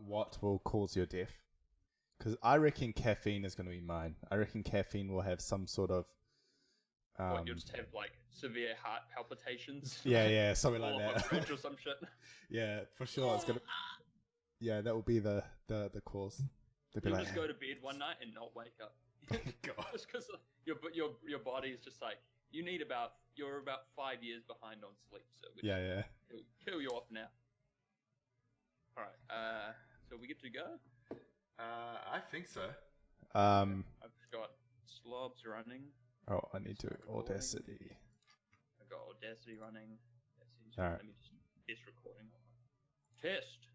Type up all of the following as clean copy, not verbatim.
what will cause your death. Because I reckon caffeine is going to be mine. I reckon caffeine will have some sort of... you'll just have like severe heart palpitations? Yeah, something like that. Or French or some shit? Yeah, for sure. It's going to... Yeah, that will be the cause. You'll just go to bed one night and not wake up. God. Just because your body is just like, you're about 5 years behind on sleep. So yeah. It'll kill you off now. All right. So we get to go? I think so. I've got slobs running. Oh, I need to Audacity. I've got Audacity running. All right. Let me just test recording. Test.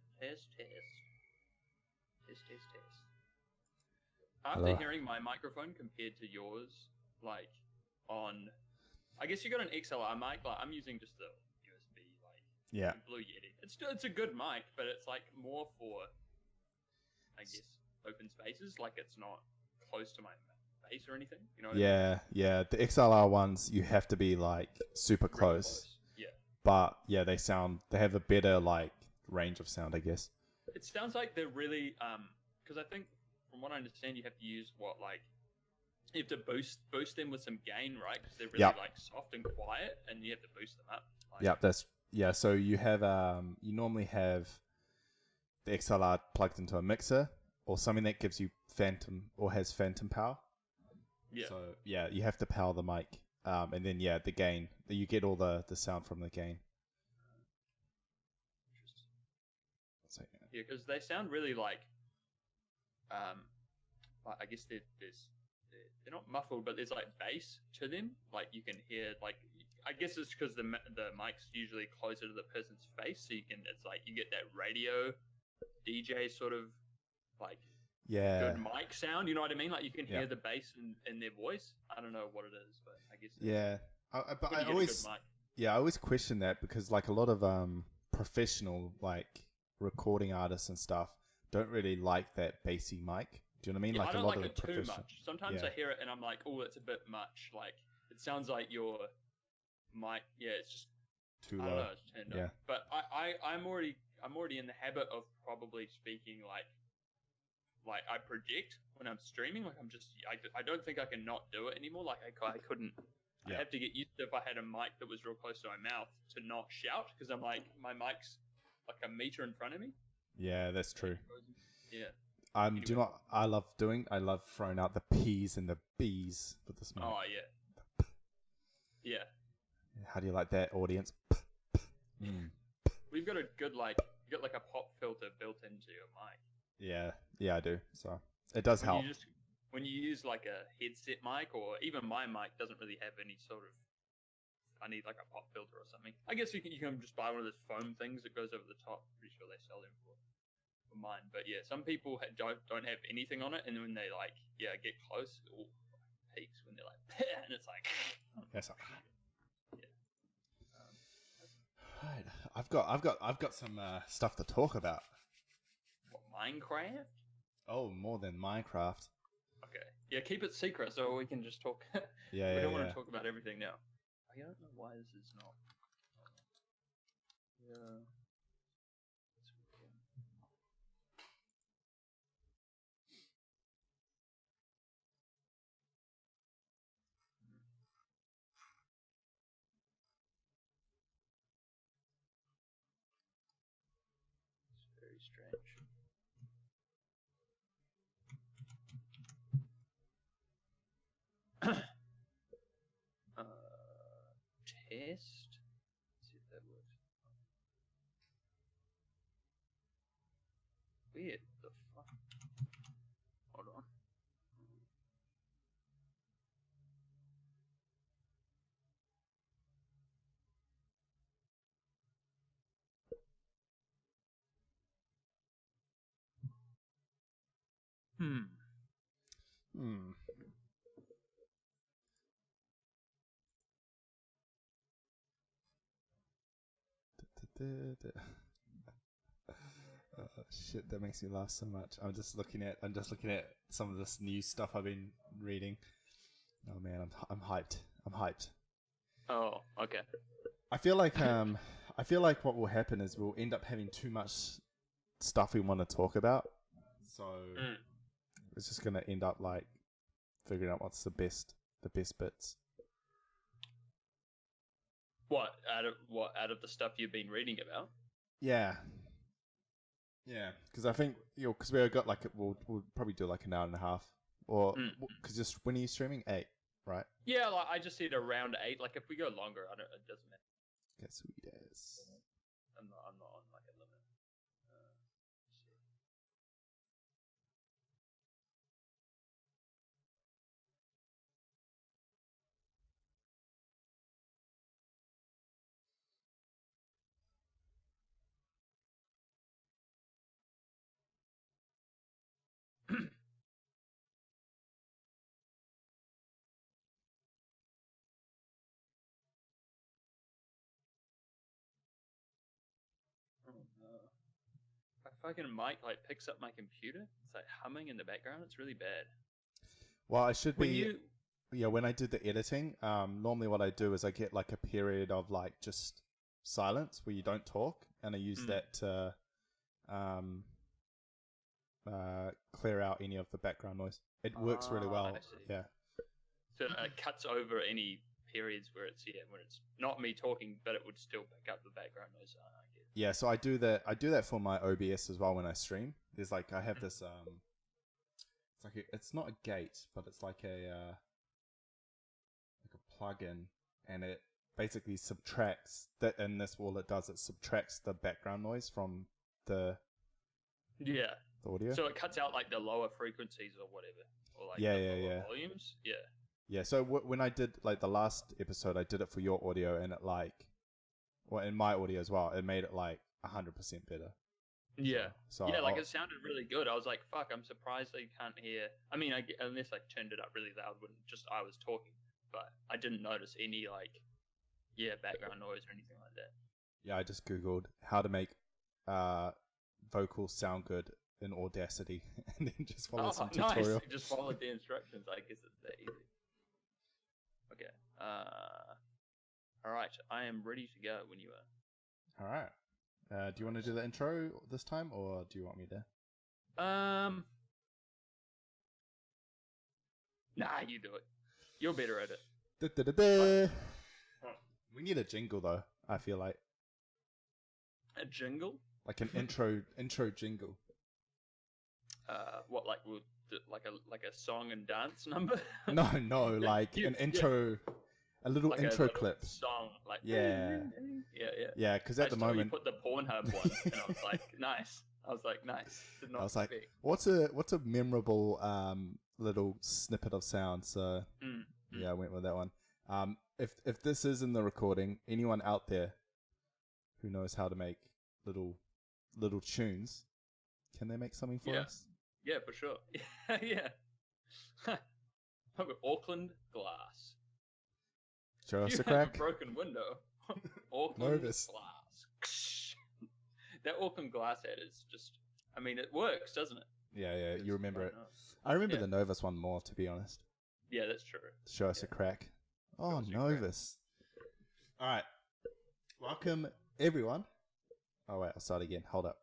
After Hello. hearing my microphone compared to yours, like on, I guess you got an XLR mic. Like I'm using just the USB, like Blue Yeti. It's a good mic, but it's like more for, I guess, open spaces. Like it's not close to my face or anything. You know what I mean? Yeah. The XLR ones, you have to be like super close. Yeah. But yeah, they have a better like range of sound, I guess. It sounds like they're really, because I think from what I understand, you have to use you have to boost them with some gain, right? Because they're really like soft and quiet, and you have to boost them up. Like, So you have you normally have the XLR plugged into a mixer or something that gives you phantom or has phantom power. Yeah. So yeah, you have to power the mic, and then the gain. You get all the sound from the gain. Yeah, because they sound really like, I guess they're not muffled, but there's like bass to them. Like you can hear, like I guess it's because the mic's usually closer to the person's face, so it's like you get that radio DJ sort of like good mic sound. You know what I mean? Like you can hear the bass in their voice. I don't know what it is, but I guess but I always question that because like a lot of professional like recording artists and stuff don't really like that bassy mic. Do you know what I mean? Yeah, like I don't a lot like of it too much. Sometimes I hear it and I'm like, oh, it's a bit much. Like it sounds like your mic. Yeah, it's just too low. I don't know. It's turned up. But I'm already in the habit of probably speaking like I project when I'm streaming. Like I don't think I can not do it anymore. Like I couldn't. I have to get used to if I had a mic that was real close to my mouth to not shout because I'm like my mic's like a meter in front of me. Yeah, that's true. Yeah. Anyway. I love throwing out the P's and the B's for this mic. Oh yeah. How do you like that, audience? We've got a good you got like a pop filter built into your mic. Yeah, I do. So it does help. When you use like a headset mic or even my mic doesn't really have any sort of, I need like a pop filter or something. I guess you can just buy one of those foam things that goes over the top. Pretty sure they sell them for mine. But yeah, some people don't have anything on it, and when they get close, it all peaks when they're like, and it's like, that's not. Yeah. Right, I've got some stuff to talk about. What, Minecraft? Oh, more than Minecraft. Okay. Yeah, keep it secret so we can just talk. We don't want to talk about everything now. I don't know why this is not. Yeah. It's very strange. Test. Let's see if that works. Weird. The fuck? Hold on. Oh, shit, that makes me laugh so much. I'm just looking at some of this new stuff I've been reading. Oh man, I'm hyped. Oh, okay. I feel like what will happen is we'll end up having too much stuff we want to talk about. So it's just gonna end up like figuring out what's the best bits. What out of the stuff you've been reading about? Yeah, because I think because we got like we'll probably do like an hour and a half, or because just when are you streaming 8, right? Yeah, like I just said around 8. Like if we go longer, it doesn't matter. Okay, sweet as. I'm not on like a limit. Oh no. My fucking mic like picks up my computer. It's like humming in the background. It's really bad. Well, I should be. Yeah, when I did the editing, normally what I do is I get like a period of like just silence where you don't talk, and I use that to clear out any of the background noise. It works really well. Yeah. So it cuts over any periods where it's not me talking, but it would still pick up the background noise. Yeah, so I do that for my OBS as well when I stream. There's like I have this it's like it's not a gate, but it's like a plugin, and it basically subtracts that. In this, all it does, it subtracts the background noise from the audio. So it cuts out like the lower frequencies or whatever, or like lower volumes. Yeah. So when I did like the last episode, I did it for your audio, and it in my audio as well, it made it like 100% better. Yeah. So like it sounded really good. I was like, fuck, I'm surprised they can't hear. I mean, unless I turned it up really loud when I was talking. But I didn't notice any background noise or anything like that. Yeah, I just Googled how to make vocals sound good in Audacity, and then just followed some tutorial. Nice. Just followed the instructions. I guess it's that easy. Okay. All right. I am ready to go when you are. All right. Do you want to do the intro this time, or do you want me to? Nah, you do it. You're better at it. We need a jingle though. I feel like a jingle, like an intro jingle. What like a song and dance number? No, like an intro, a little like intro a clip. Song like yeah. Because at the moment you put the Pornhub one, and I was like, nice. Did not I was like, what's a memorable little snippet of sound? So yeah, I went with that one. If this is in the recording, anyone out there who knows how to make little tunes, can they make something for us? Yeah, for sure. Yeah. Auckland glass. Show us you a crack. Have a broken window. Auckland Nervous. glass. That Auckland glass ad is just. I mean, it works, doesn't it? Yeah. You remember it. I remember the Novus one more, to be honest. Yeah, that's true. Show us a crack. Oh, Novus. All right. Welcome, everyone. Oh, wait. I'll start again. Hold up.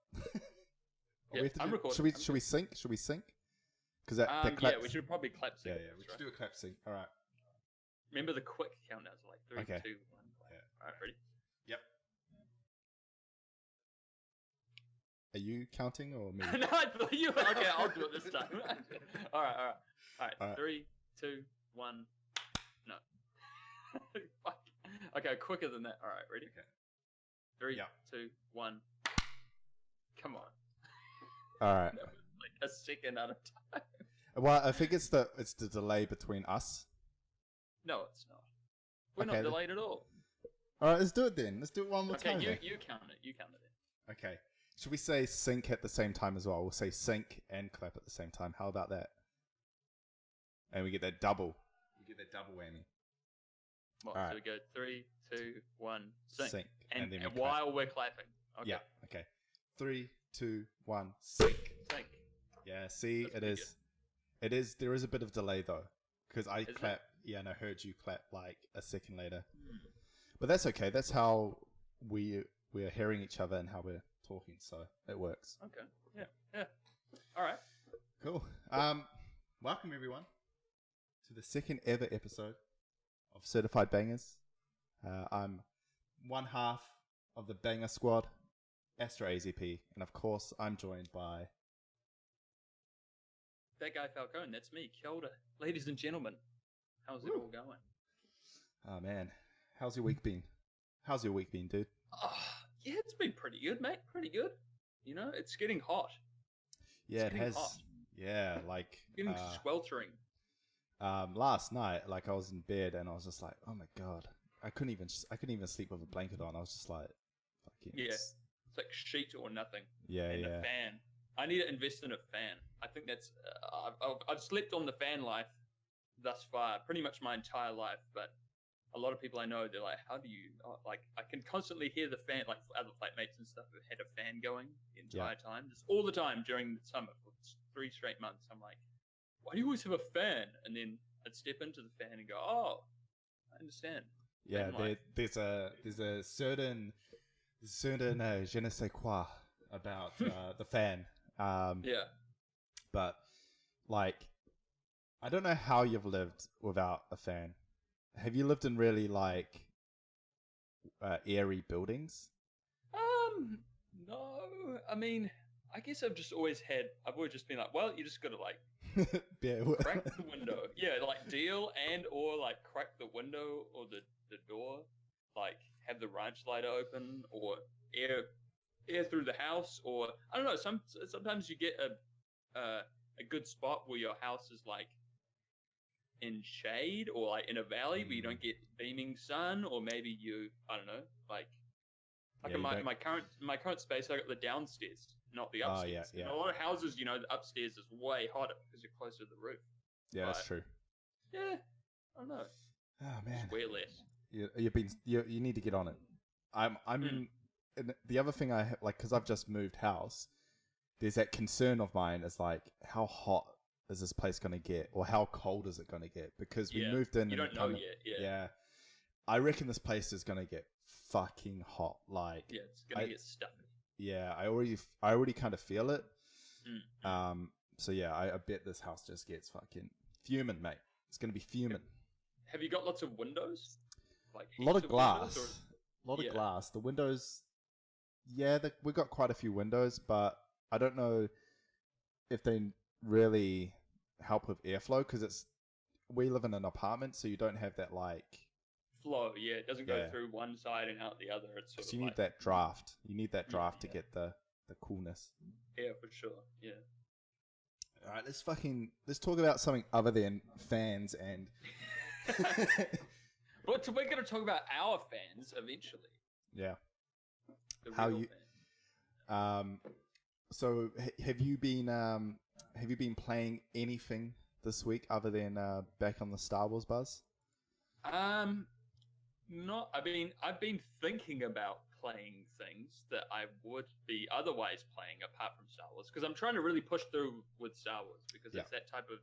I'm recording. Should we sync? Because that clap. Yeah, we should probably clap sync. Yeah. We should do a clap sync. All right. Remember the quick countdowns, like 3, okay. 2, 1. Yeah. All right, ready? Yep. Are you counting or me? No, I thought you. Okay, I'll do it this time. All right. 3, 2, 1. No. Fuck. Okay, quicker than that. All right, ready? Okay. 3, 2, 1. Come on. All right. That was like a second at a time. Well, I think it's the delay between us. No, it's not. We're not delayed at all. All right, let's do it then. Let's do it one more time. Okay, you count it. You count it then. Okay. Should we say sync at the same time as well? We'll say sync and clap at the same time. How about that? And we get that double. We get that double whammy. What, so we go 3, 2, 1, sync. And then while we're clapping. Okay. Yeah, okay. 3, 2, 1, sync. Sync. Yeah, see, That's it is, there is a bit of delay though. Because I clap, it? and I heard you clap like a second later. But that's okay. That's how we're hearing each other and how we're talking, so it works. Okay. Yeah. Yeah. All right. Cool. Welcome everyone to the second ever episode of Certified Bangers. I'm one half of the Banger Squad, Astro AZP, and of course I'm joined by That guy Falcone, that's me. Kia ora. Ladies and gentlemen, how's it all going? Oh man, how's your week been? How's your week been, dude? Yeah, it's been pretty good, mate. Pretty good. You know, it's getting hot. Yeah, it has. Hot. Yeah, like getting sweltering. Last night, like I was in bed and I was just like, oh my god, I couldn't even sleep with a blanket on. I was just like, fucking. Yeah, it's like sheet or nothing. Yeah, and a fan. I need to invest in a fan. I think that's. I've slept on the fan life thus far, pretty much my entire life. But a lot of people I know, they're like, "How do you like?" I can constantly hear the fan, like other flatmates and stuff have had a fan going the entire time, just all the time during the summer for 3 straight months. I'm like, "Why do you always have a fan?" And then I'd step into the fan and go, "Oh, I understand." Yeah, there's a certain je ne sais quoi about the fan. Yeah. But like, I don't know how you've lived without a fan. Have you lived in really like airy buildings? No. I mean, I guess I've always just been like, well, you just gotta like crack the window. Yeah, like deal and or like crack the window or the door, like have the ranch light open or air through the house, or I don't know. Sometimes you get a good spot where your house is like in shade or like in a valley where you don't get beaming sun, or maybe I don't know, like in my current space I got the downstairs, not the upstairs. Yeah. In a lot of houses, you know, the upstairs is way hotter because you're closer to the roof. Yeah, that's true. Yeah, I don't know. Oh man, just wear less. You need to get on it. And the other thing I have, like, because I've just moved house, there's that concern of mine is like, how hot is this place going to get, or how cold is it going to get? Because we moved in. You don't know yet. Yeah. I reckon this place is going to get fucking hot. Like, yeah, it's going to get stuffy. Yeah, I already kind of feel it. So yeah, I bet this house just gets fucking fuming, mate. It's going to be fuming. Have you got lots of windows? Like a lot of glass. A lot of glass. The windows. Yeah, we've got quite a few windows, but I don't know if they really help with airflow because we live in an apartment, so you don't have that like flow. Yeah, it doesn't go through one side and out the other. It's sort of you need that draft. You need that draft to get the coolness. Yeah, for sure. Yeah. All right, let's talk about something other than fans and. But we're going to talk about our fans eventually. Yeah. How you? So have you been playing anything this week other than back on the Star Wars buzz? Not. I mean, I've been thinking about playing things that I would be otherwise playing apart from Star Wars, because I'm trying to really push through with Star Wars, because it's that type of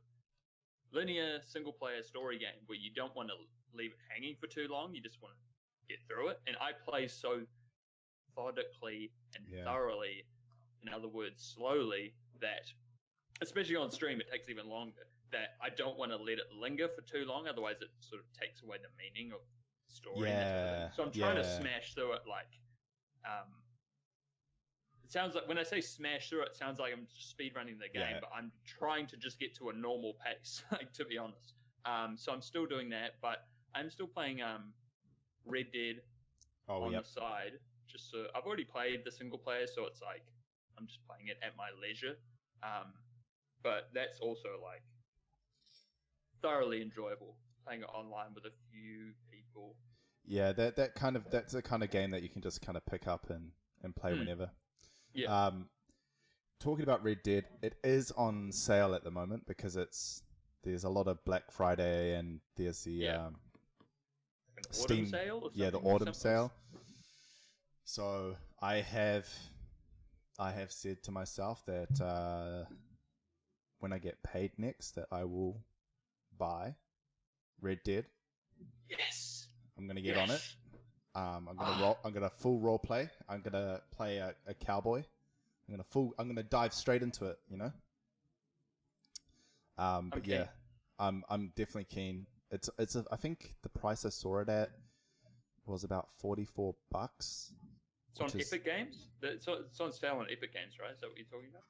linear single-player story game where you don't want to leave it hanging for too long. You just want to get through it. And I play so methodically and thoroughly, in other words, slowly, that, especially on stream, it takes even longer, that I don't want to let it linger for too long. Otherwise, it sort of takes away the meaning of the story. Yeah. So I'm trying to smash through it like... it sounds like, when I say smash through it, sounds like I'm just speedrunning the game, but I'm trying to just get to a normal pace, like, to be honest. So I'm still doing that, but I'm still playing Red Dead on the side. Just so I've already played the single player, so it's like I'm just playing it at my leisure. But that's also like thoroughly enjoyable, playing it online with a few people. Yeah, that's the kind of game that you can just kind of pick up and play whenever. Yeah. Talking about Red Dead, it is on sale at the moment because there's a lot of Black Friday and there's the Steam sale or the autumn sale. So I have said to myself that when I get paid next, that I will buy Red Dead. Yes. I'm gonna get on it. I'm gonna full role play. I'm gonna play a cowboy. I'm gonna dive straight into it. You know. But Okay. yeah, I'm definitely keen. I think the price I saw it at was about $44. It's on Epic Games. It's on sale on Epic Games, right? Is that what you're talking about?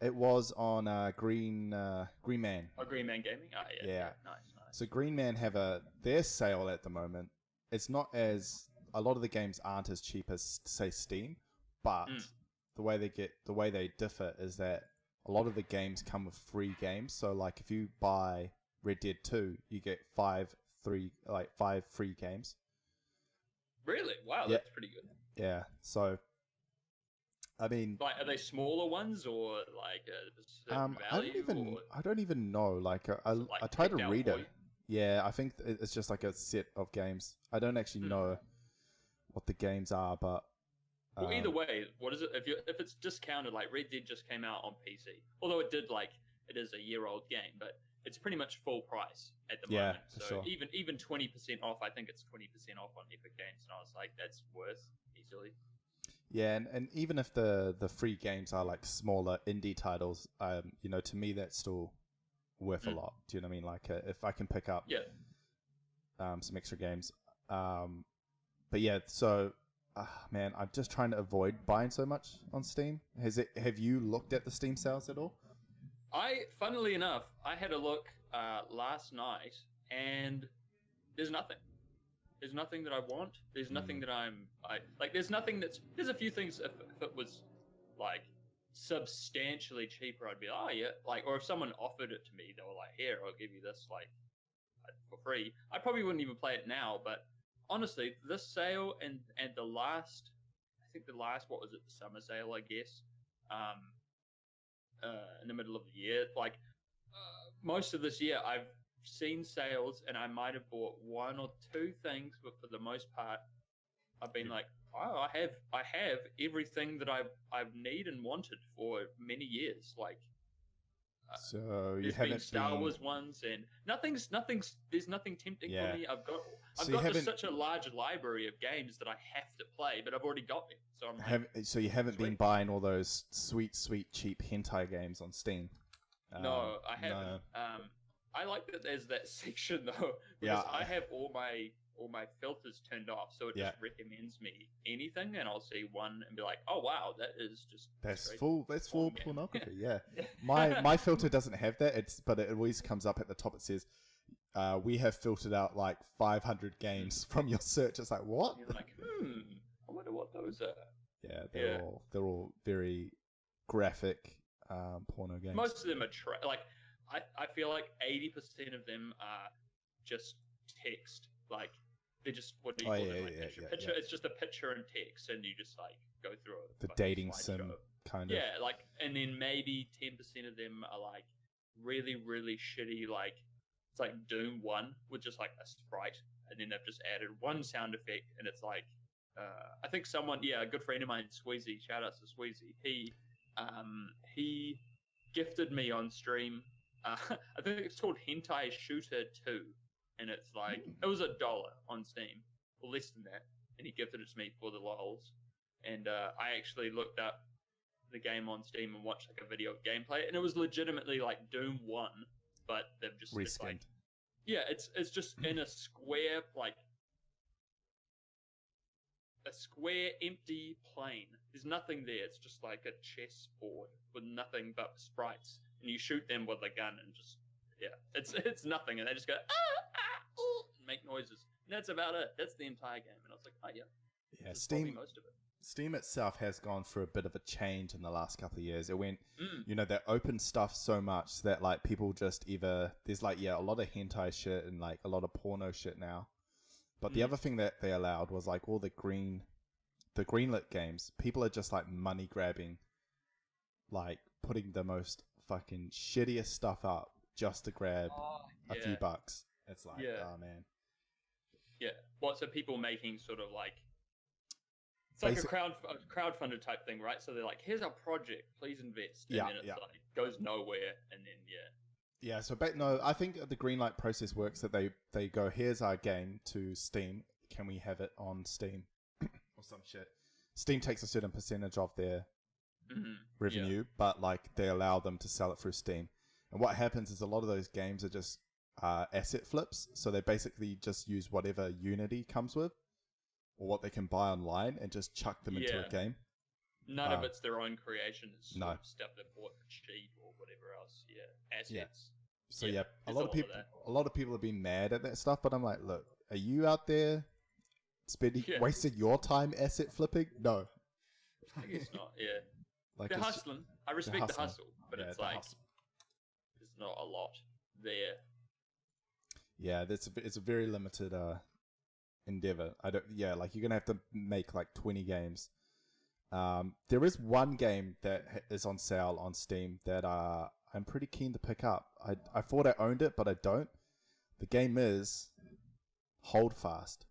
It was on Green Man. Oh, Green Man Gaming. Oh, yeah. Nice. So Green Man have their sale at the moment. It's not as a lot of the games aren't as cheap as say Steam, but the way they differ is that a lot of the games come with free games. So like if you buy Red Dead 2, you get five free games. Really? Wow, that's pretty good. Yeah. So I mean, like, are they smaller ones or like a certain value? I don't even know. Like, I tried to read it. Yeah, I think it's just like a set of games. I don't actually know what the games are, but well, either way, what is it? If it's discounted, like Red Dead just came out on PC, although it is a year-old game, but it's pretty much full price at the moment. So sure. even 20% off, I think it's 20% off on Epic Games, and I was like, that's worth easily. Yeah, and even if the free games are like smaller indie titles, you know, to me that's still worth a lot. Do you know what I mean? Like if I can pick up some extra games, but yeah. So, man, I'm just trying to avoid buying so much on Steam. Have you looked at the Steam sales at all? Funnily enough, I had a look last night, and there's nothing. There's nothing that I want. There's nothing that there's a few things if it was like substantially cheaper, I'd be like, oh yeah, like, or if someone offered it to me, they were like, here, I'll give you this like for free. I probably wouldn't even play it now, but honestly, this sale and the last, what was it, the summer sale, I guess, in the middle of the year, like most of this year, I've seen sales and I might have bought one or two things, but for the most part I've been like, oh, I have everything that I've needed and wanted for many years. Like, so there's been Star Wars ones, and there's nothing tempting for me. I've got such a large library of games that I have to play, but I've already got them. So so you haven't been buying all those sweet cheap hentai games on Steam? No, I haven't. No. I like that there's that section though, because I have all my filters turned off, so it just recommends me anything, and I'll see one and be like, oh wow, that's full pornography. Yeah. My filter doesn't have that. But it always comes up at the top. It says, we have filtered out like 500 games from your search. It's like, what? And you're like, I wonder what those are. Yeah, they're all very graphic porno games. Most of them are I feel like 80% of them are just text. Like, they're just, what do you call it? Picture. It's just a picture and text, and you just like go through it. The dating sim kind of. Yeah, like, and then maybe 10% of them are like really, really shitty. Like, it's like Doom 1 with just like a sprite, and then they've just added one sound effect, and it's like, I think someone, a good friend of mine, Squeezy, shout out to Squeezy. He gifted me on stream. I think it's called Hentai Shooter 2, and it's like, it was $1 on Steam, or less than that, and he gifted it to me for the lols. And I actually looked up the game on Steam and watched like a video of gameplay, and it was legitimately like Doom 1, but they've just reskinned. It's just in a square, like a square empty plane. There's nothing there. It's just like a chessboard with nothing but sprites, and you shoot them with a gun and just it's nothing, and they just go and make noises, and that's about it. That's the entire game. And I was like, oh yeah, Steam. Most of it. Steam itself has gone through a bit of a change in the last couple of years. It went, they open stuff so much that like people just there's like a lot of hentai shit and like a lot of porno shit now. But the other thing that they allowed was like all the greenlit games. People are just like money grabbing, like putting the most fucking shittiest stuff up just to grab a few bucks. It's like, oh man. Yeah. What? So people making sort of like, it's like a crowdfunded type thing, right? So they're like, here's our project, please invest. And then it's like, goes nowhere, and then Yeah, so I think the greenlight process works that they go, here's our game to Steam, can we have it on Steam or some shit. Steam takes a certain percentage of their revenue, but like they allow them to sell it through Steam. And what happens is a lot of those games are just asset flips. So they basically just use whatever Unity comes with or what they can buy online and just chuck them into a game. None of it's their own creation. It's no stuff they bought for cheap or whatever else. Yeah, assets. Yeah. So a lot of people have been mad at that stuff, but I'm like, look, are you out there wasting your time asset flipping? No. I guess not. Yeah. Like they're hustling. I respect the hustle, but it's like there's not a lot there. Yeah, it's a very limited endeavor. Like you're gonna have to make like 20 games. There is one game that is on sale on Steam that I'm pretty keen to pick up. I thought I owned it, but I don't. The game is Hold Fast.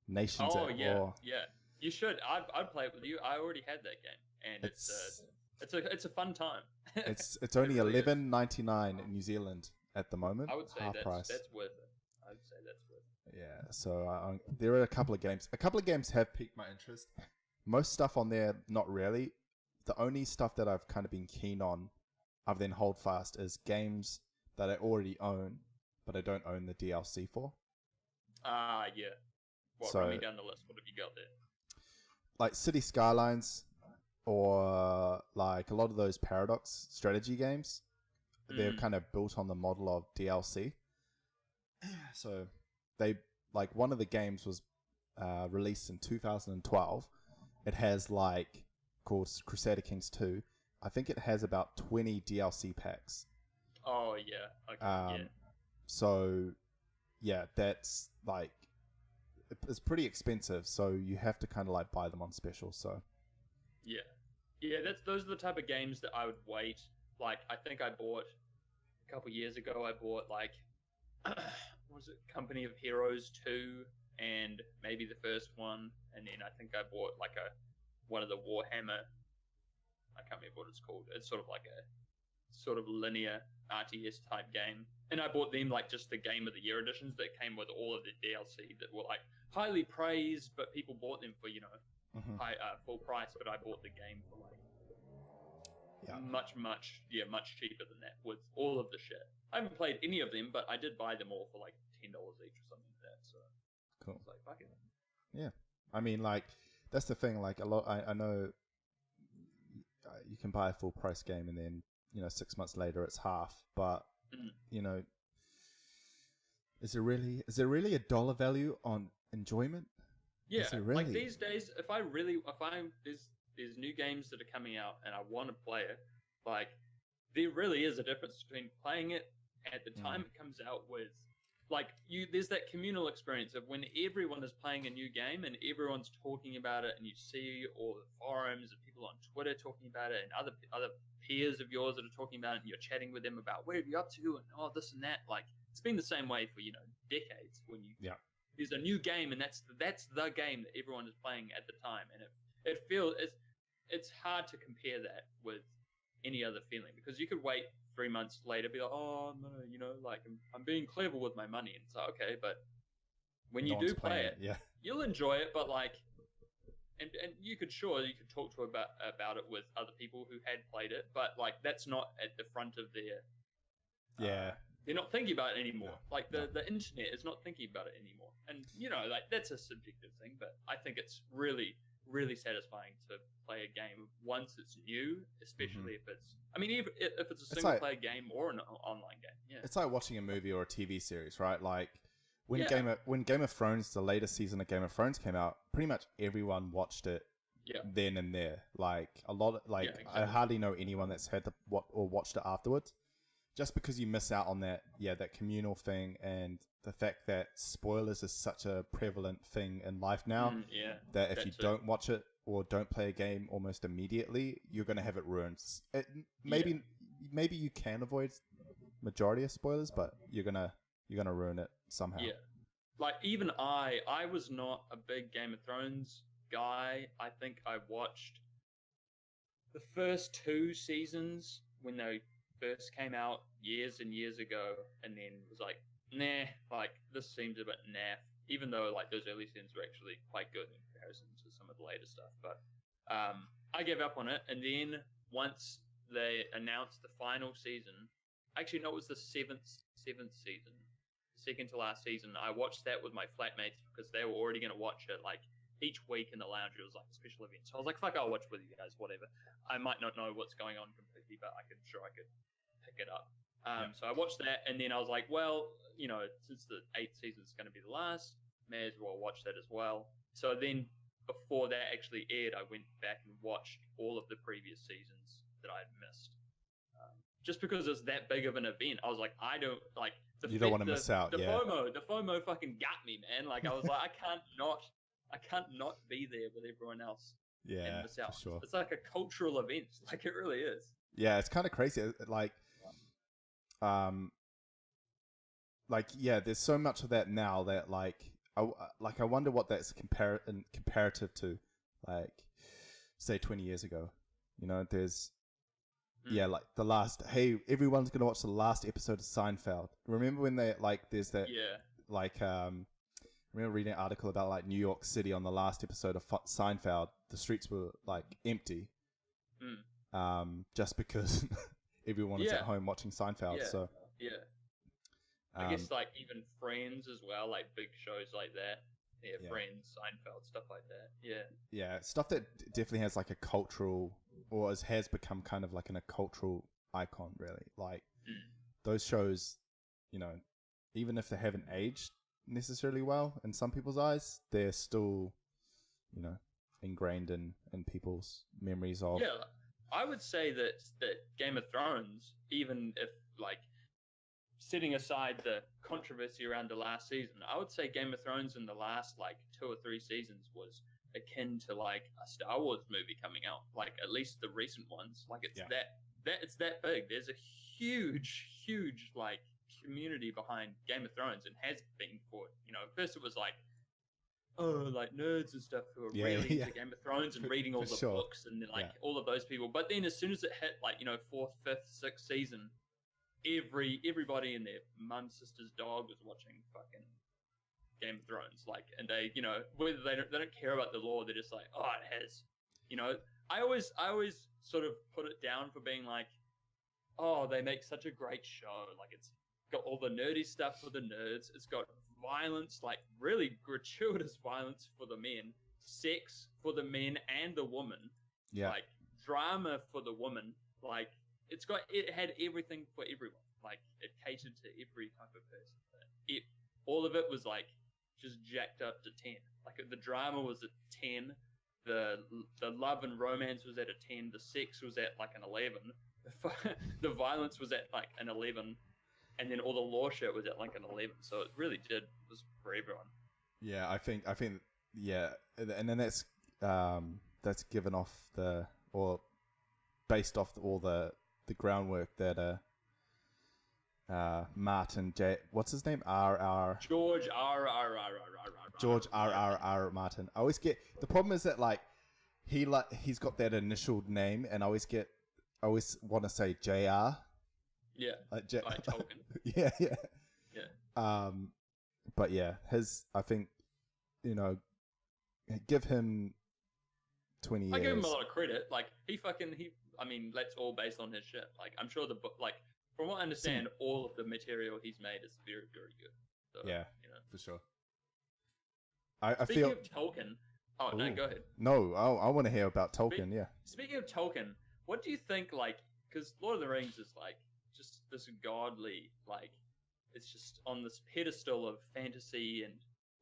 Nations at War. Yeah. You should. I'd play it with you. I already had that game, and it's a fun time. it's only $11.99 in New Zealand at the moment. I would say that's worth it. Yeah. So there are a couple of games. A couple of games have piqued my interest. Most stuff on there, not really. The only stuff that I've kind of been keen on, other than Hold Fast, is games that I already own, but I don't own the DLC for. Yeah. Run me down the list. What have you got there? Like City Skylines, or like a lot of those Paradox strategy games. They're kind of built on the model of DLC. So they, like, one of the games was released in 2012. It has called Crusader Kings 2. I think it has about 20 DLC packs. Oh yeah. Okay. So yeah, that's like, it's pretty expensive. So you have to kind of like buy them on special. So yeah, those are the type of games that I would wait. Like, I think I bought a couple years ago. I bought what was it, Company of Heroes 2, and maybe the first one, and then I think I bought one of the Warhammer. I can't remember what it's called. It's sort of like a sort of linear RTS type game, and I bought them like just the Game of the Year editions that came with all of the DLC that were like highly praised, but people bought them for high full price. But I bought the game for much cheaper than that with all of the shit. I haven't played any of them, but I did buy them all for like $10 each or something like that. So cool. It's like, fuck it. Yeah, I mean, like, that's the thing. Like, a lot, I know you can buy a full price game and then 6 months later it's half. But is there really a dollar value on enjoyment? Yeah, really? Like these days, if there's new games that are coming out and I want to play it, like, there really is a difference between playing it at the time it comes out with, like, there's that communal experience of when everyone is playing a new game and everyone's talking about it, and you see all the forums and people on Twitter talking about it, and other peers of yours that are talking about it, and you're chatting with them about what are you up to and this and that. Like, it's been the same way for decades. When there's a new game and that's the game that everyone is playing at the time, and it feels it's hard to compare that with any other feeling, because you could wait 3 months later, be like, oh no, like, I'm being clever with my money, and it's like, okay, but when you do play it, you'll enjoy it, but like, and you could talk to about it with other people who had played it, but like, that's not at the front of their they're not thinking about it anymore. Like the internet is not thinking about it anymore, and like, that's a subjective thing, but I think it's really, really satisfying to play a game once it's new, especially if it's, I mean, if it's a single player game or an online game. Yeah, it's like watching a movie or a TV series, right? Like when Game of Thrones, the latest season of Game of Thrones came out, pretty much everyone watched it then and there. Like a lot, exactly. I hardly know anyone that's had to watched it afterwards, just because you miss out on that communal thing, and the fact that spoilers is such a prevalent thing in life now, that if you don't watch it or don't play a game almost immediately, you're going to have it ruined. Maybe you can avoid majority of spoilers, but you're gonna ruin it somehow. Yeah, like, even I was not a big Game of Thrones guy. I think I watched the first 2 seasons when they first came out years and years ago, and then was like, nah, like, this seems a bit naff. even though like those early seasons were actually quite good in comparison to some of the later stuff. But I gave up on it, and then once they announced the final season, actually no, it was the seventh season, the second to last season. I watched that with my flatmates because they were already going to watch it like each week in the lounge. It was like a special event, so I was like, "Fuck, I'll watch with you guys, whatever." I might not know what's going on completely, but I could pick it up. So I watched that, and then I was like, well, you know, since the 8th season is going to be the last, may as well watch that as well. So then, before that actually aired, I went back and watched all of the previous seasons that I had missed. Just because it's that big of an event, I was like, I don't like. You don't want to miss out. The FOMO fucking got me, man. Like I was like, I can't not be there with everyone else. Yeah, and miss out. For sure. It's like a cultural event. Like it really is. Yeah, it's kind of crazy. Yeah, there's so much of that now that I wonder what that's comparative to, like, say 20 years ago. You know, there's like the last. Hey, everyone's gonna watch the last episode of Seinfeld. Remember when there's that remember reading an article about like New York City on the last episode of Seinfeld. The streets were like empty, just because everyone is at home watching Seinfeld. So I guess like even Friends as well, like big shows like that. Yeah, Friends, Seinfeld, stuff like that. Yeah, stuff that definitely has like a cultural, or has become kind of like a cultural icon. Really, like those shows, you know, even if they haven't aged necessarily well in some people's eyes, they're still, you know, ingrained in people's memories of. Yeah, I would say that Game of Thrones, even if like setting aside the controversy around the last season, I would say Game of Thrones in the last like 2 or 3 seasons was akin to like a Star Wars movie coming out, like at least the recent ones. Like it's it's that big. There's a huge like community behind Game of Thrones, and has been for, you know, first it was like like nerds and stuff who are really into Game of Thrones and reading all the books, and then like all of those people. But then as soon as it hit like, you know, 4th, 5th, 6th season, everybody and their mum, sister's dog was watching fucking Game of Thrones. Like, and they, you know, whether they don't care about the lore, they're just like, oh, it has, you know. I always sort of put it down for being like, oh, they make such a great show. Like it's got all the nerdy stuff for the nerds. It's got violence, like really gratuitous violence for the men, sex for the men and the woman, like drama for the woman. Like it had everything for everyone. Like it catered to every type of person. All of it was like just jacked up to 10. Like the drama was at 10, the love and romance was at a 10, the sex was at like an 11, the violence was at like an 11, and then all the lore shit was at like an 11. So it really was for everyone. Yeah, I think and then that's given off based off all the groundwork that Martin J. What's his name? George R. Martin. I always get the problem is that like he's got that initial name, and I always want to say J.R. Yeah. By Tolkien. Yeah. But yeah, I think, you know, give him 20 years. I give him a lot of credit. Like I mean, that's all based on his shit. Like I'm sure the book, like from what I understand, all of the material he's made is very, very good. So, yeah, you know, for sure. Speaking of Tolkien, no, go ahead. No, I want to hear about Tolkien. Speaking of Tolkien, what do you think? Like, because Lord of the Rings is like just this godly, like it's just on this pedestal of fantasy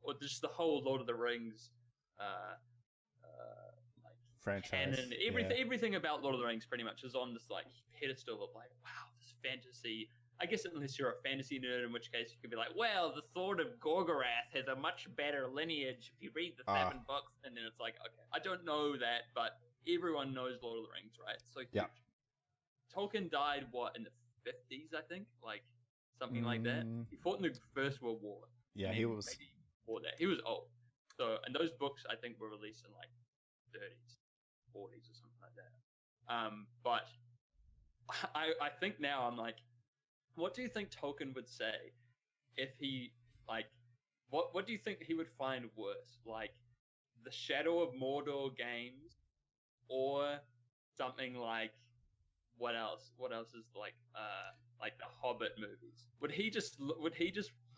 or just the whole Lord of the Rings, like franchise. Canon, everything about Lord of the Rings pretty much is on this like pedestal of like, wow, this fantasy. I guess unless you're a fantasy nerd, in which case you could be like, well, the Sword of Gorgorath has a much better lineage if you read the 7 books, and then it's like, okay, I don't know that, but everyone knows Lord of the Rings, right? So huge. Tolkien died, in the 50s, I think? Like, something like that? He fought in the First World War. Yeah, he was... Maybe before that. He was old. So, and those books, I think, were released in, like, 30s, 40s, or something like that. But I think now I'm like, what do you think Tolkien would say if he, like, What do you think he would find worse? Like the Shadow of Mordor games, or something like what else? What else is like the Hobbit movies? Would he just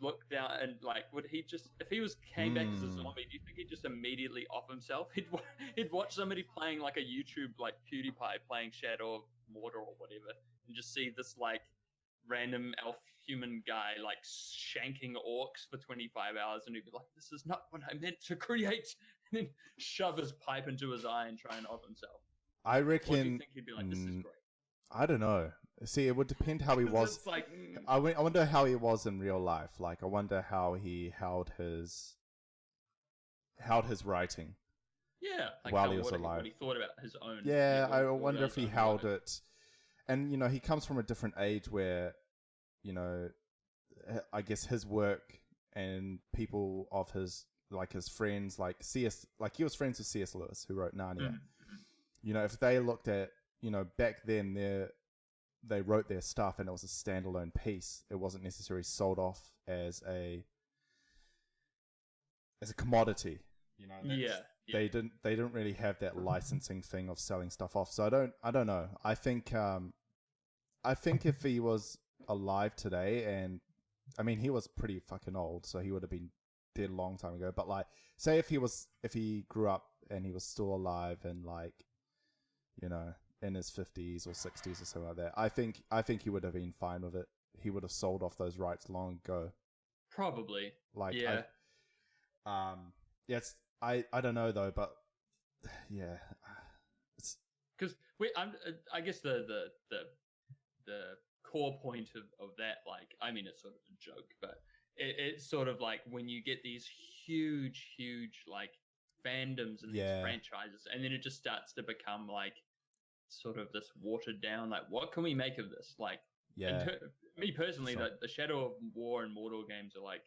look down and like would he just if he was came back as a zombie? Do you think he'd just immediately off himself? He'd watch somebody playing like a YouTube like PewDiePie playing Shadow of Mordor or whatever, and just see this like random elf human guy like shanking orcs for 25 hours, and he'd be like, "This is not what I meant to create," and then shove his pipe into his eye and try and off himself. I reckon. Or do you think he'd be like, "This is great"? I don't know. See, it would depend how he was. It's like, I wonder how he was in real life. Like, I wonder how he held his writing. Yeah, like while he was alive. What he thought about his own. Yeah, I wonder if he held it. And you know, he comes from a different age where, you know, I guess his work and people of his friends, like he was friends with C.S. Lewis, who wrote Narnia. Mm-hmm. You know, if they looked at, you know, back then they wrote their stuff and it was a standalone piece. It wasn't necessarily sold off as a commodity. You know, yeah. They didn't really have that licensing thing of selling stuff off. So I don't know. I think if he was alive today, and I mean he was pretty fucking old, so he would have been dead a long time ago. But like, say if he grew up and he was still alive and like, you know, in his 50s or 60s or something like that, I think he would have been fine with it. He would have sold off those rights long ago. Probably. Like, yeah. Yes, I don't know though, but yeah, because I guess the core point of that, like, I mean, it's sort of a joke, but it's sort of like when you get these huge like fandoms and these franchises, and then it just starts to become like sort of this watered down, like, what can we make of this? Like, me personally, the Shadow of War and Mordor games are like,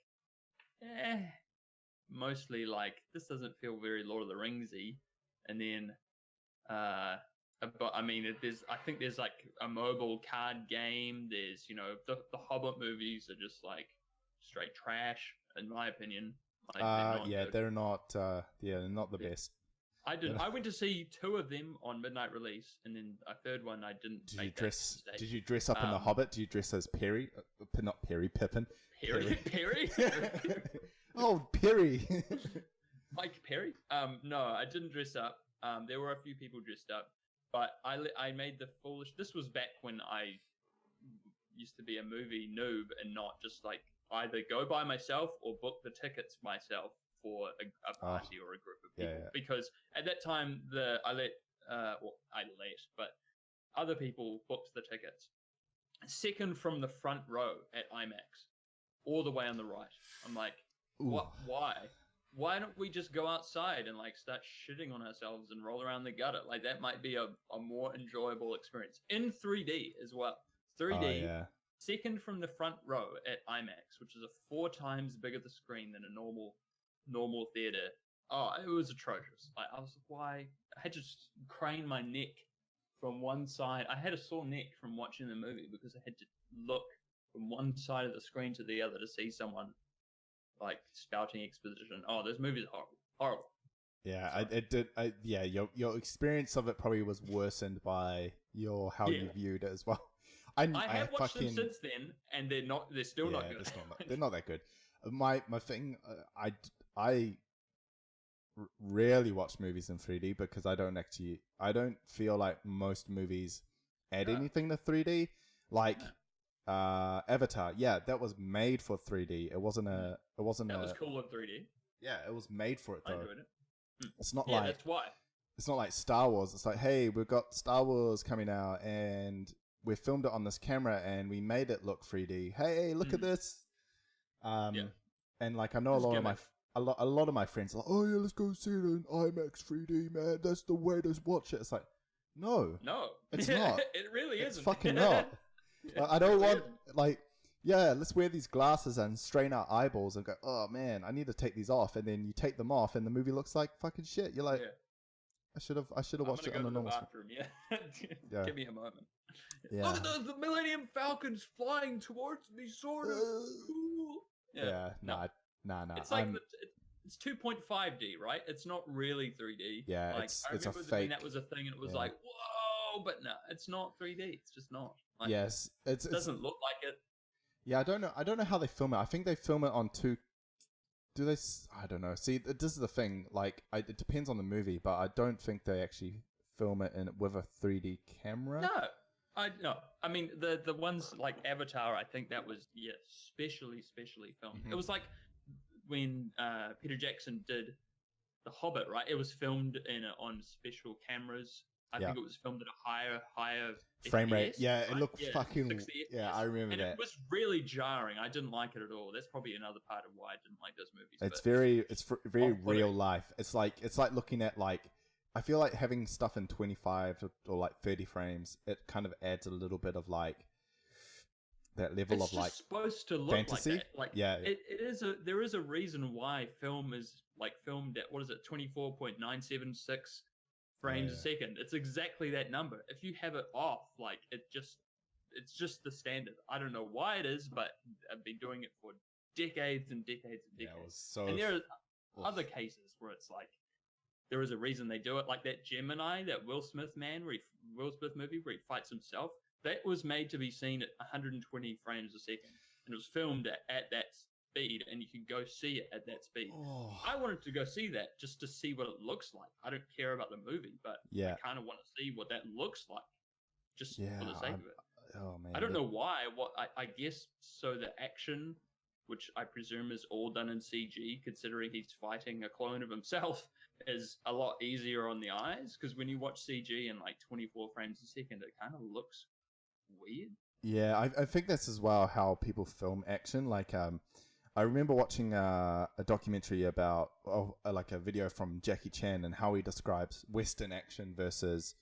mostly like, this doesn't feel very Lord of the Ringsy. And then, but I mean, I think there's like a mobile card game. There's, you know, the Hobbit movies are just like straight trash, in my opinion. Like, they're not the best. I went to see 2 of them on midnight release, and then a third one I didn't. Did you dress up in the Hobbit? Did you dress as Perry? Not Perry, Pippin. Perry? Oh, Perry. Mike Perry? No, I didn't dress up. There were a few people dressed up, but I made the foolish. This was back when I used to be a movie noob and not just like either go by myself or book the tickets myself for a party or a group of people. Yeah. Because at that time, but other people booked the tickets. Second from the front row at IMAX, all the way on the right. I'm like, what? Why? Why don't we just go outside and like start shitting on ourselves and roll around the gutter? Like, that might be a more enjoyable experience in 3D as well. 3D, second from the front row at IMAX, which is a 4 times bigger the screen than a normal theater. Oh, it was atrocious. Like, I was like, why? I had to crane my neck from one side. I had a sore neck from watching the movie because I had to look from one side of the screen to the other to see someone like spouting exposition. Oh, those movies are horrible. Yeah, it did. Your experience of it probably was worsened by how you viewed it as well. I have watched them since then, and they're still not good. They're not that good. My thing, I rarely watch movies in 3D because I don't feel like most movies add anything to 3D. Like Avatar, that was made for 3D. It wasn't that was cool in 3D. Yeah, it was made for it though. I enjoyed it. It's not like that's why. It's not like Star Wars. It's like, hey, we've got Star Wars coming out and we filmed it on this camera and we made it look 3D. Hey, look at this. And like, I know a lot of my friends are like, oh yeah, let's go see it in IMAX 3D, man. That's the way to watch it. It's like, no, it's not. It really isn't. It's fucking not. I don't want let's wear these glasses and strain our eyeballs and go, oh man, I need to take these off. And then you take them off and the movie looks like fucking shit. You're like, I should have watched it on the normal bathroom. Give me a moment. Look at the Millennium Falcon's flying towards me, sort of. Cool. Nah. It's like it's 2.5D, right? It's not really 3D. Yeah, like, it's I a remember fake. when that was a thing, and it was like, whoa, but no, it's not 3D. It's just not. Like, yes, it doesn't look like it. Yeah, I don't know how they film it. I think they film it on two. Do they? I don't know. See, this is the thing. Like, it depends on the movie, but I don't think they actually film it with a 3D camera. No. I mean, the ones like Avatar, I think that was specially filmed. Mm-hmm. It was like when Peter Jackson did The Hobbit, right? It was filmed on special cameras. I think it was filmed at a higher frame FPS, rate. Yeah, right? it looked fucking. 60 Yeah, FPS. I remember and that. It was really jarring. I didn't like it at all. That's probably another part of why I didn't like those movies. It's very real life. It's like looking at like. I feel like having stuff in 25 or like 30 frames, it kind of adds a little bit of like that level of like supposed to look fantasy. Like that. Like, yeah, there is a reason why film is like filmed at 24.976 frames a second. It's exactly that number. If you have it off, like it's just the standard. I don't know why it is, but I've been doing it for decades and decades and decades. And there are other cases where it's like there is a reason they do it, like that Gemini, that Will Smith movie where he fights himself. That was made to be seen at 120 frames a second, and it was filmed at that speed, and you can go see it at that speed. I wanted to go see that just to see what it looks like. I don't care about the movie, but I kind of want to see what that looks like, just for the sake of it. Oh man, I don't know why. I guess so the action, which I presume is all done in CG, considering he's fighting a clone of himself, is a lot easier on the eyes. Because when you watch CG in like 24 frames a second, it kind of looks weird. Yeah, I think that's as well how people film action. Like, I remember watching a documentary about like a video from Jackie Chan and how he describes Western action versus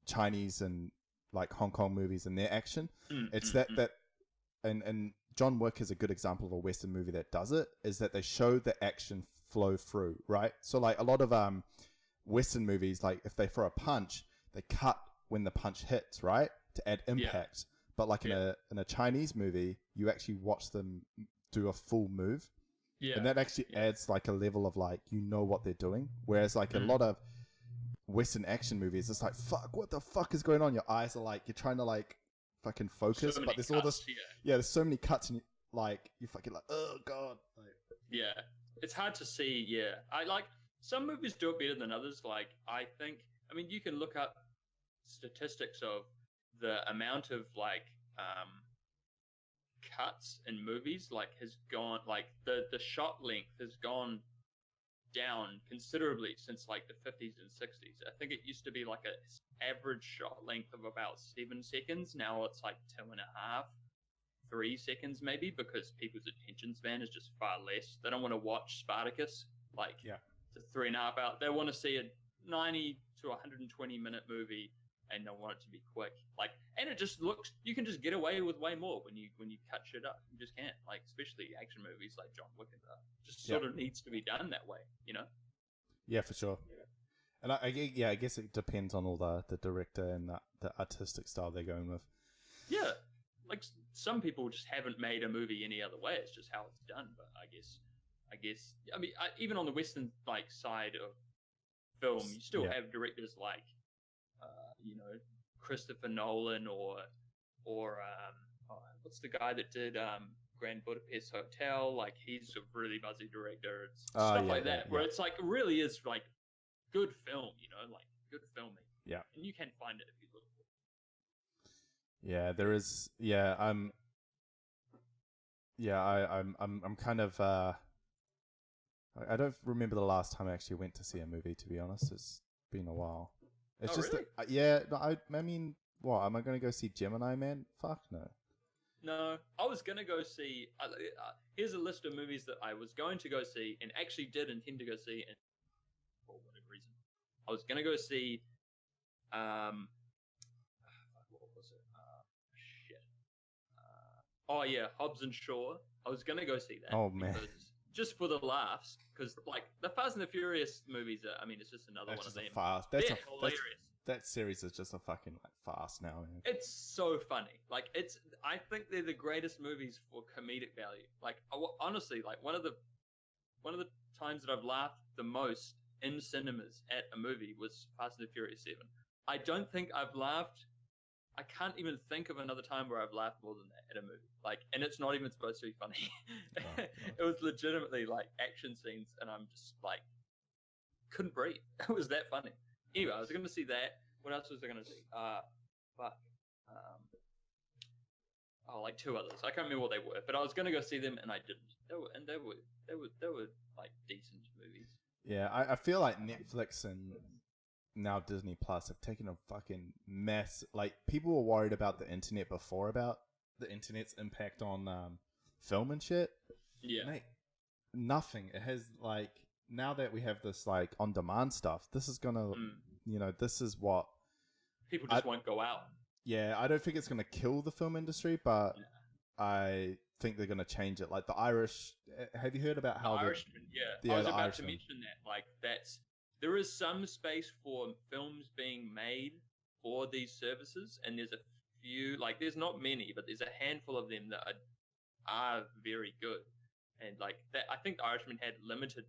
Chinese and like Hong Kong movies and their action. It's that and John Wick is a good example of a Western movie that does it, is that they show the action flow through, right? So like a lot of Western movies, like if they throw a punch, they cut when the punch hits, right? To add impact. But like in a Chinese movie, you actually watch them do a full move. Yeah. And that actually adds like a level of like, you know what they're doing. Whereas like a lot of Western action movies, it's like, fuck, what the fuck is going on? Your eyes are like, you're trying to like fucking focus, but there's all this, there's so many cuts and you fucking like, oh god. Like, yeah. It's hard to see. Yeah. I like, some movies do it better than others. Like, I mean, you can look up statistics of the amount of like cuts in movies like has gone, like the shot length has gone down considerably since like the 50s and 60s. I think it used to be like a average shot length of about 7 seconds. Now it's like 2.5, 3 seconds maybe, because people's attention span is just far less. They don't want to watch Spartacus like to 3.5 hours. They want to see a 90 to 120 minute movie and don't want it to be quick. Like, and it just looks, you can just get away with way more when you cut shit up. You just can't, like, especially action movies like John Wick and that. Just sort of needs to be done that way, you know? Yeah, for sure. Yeah. And I guess it depends on all the director and the artistic style they're going with. Yeah, like some people just haven't made a movie any other way. It's just how it's done. But I guess, I mean, even on the Western like side of film, you still have directors like, you know, Christopher Nolan or what's the guy that did Grand Budapest Hotel? Like, he's a really buzzy director. It's stuff like that, where it's like really is like good film, you know, like good filming. Yeah, and you can find it if you look for it. Yeah, there is. Yeah, I'm kind of. I don't remember the last time I actually went to see a movie. To be honest, it's been a while. It's just really? I mean, what am I going to go see Gemini Man? Fuck no. No, I was going to go see. Here's a list of movies that I was going to go see and actually did intend to go see, and for whatever reason, I was going to go see. What was it? Oh yeah, Hobbs and Shaw. I was going to go see that. Oh man. Just for the laughs, because like the Fast and the Furious movies, I mean, it's just another one of them. That's hilarious. that series is just a fucking like farce now, man. It's so funny. Like I think they're the greatest movies for comedic value. Like honestly, like one of the times that I've laughed the most in cinemas at a movie was Fast and the Furious 7. I don't think I've laughed. I can't even think of another time where I've laughed more than that at a movie. Like, and it's not even supposed to be funny. Oh. It was legitimately like action scenes, and I'm just like couldn't breathe. It was that funny. Anyway, I was going to see that. What else was I going to see? Like two others. I can't remember what they were, but I was going to go see them, and I didn't. They were like decent movies. Yeah, I feel like Netflix and now Disney Plus have taken a fucking mess. Like, people were worried about the internet before, about the internet's impact on film and shit. Yeah. Mate, nothing. It has, like, now that we have this, like, on-demand stuff, this is gonna, you know, this is what... People just won't go out. Yeah, I don't think it's gonna kill the film industry, but I think they're gonna change it. Like, the Irish... Have you heard about how... The Irishman, yeah. I was about to mention that. Like, there is some space for films being made for these services, and there's a few, like, there's not many, but there's a handful of them that are very good. And, like, that, I think The Irishman had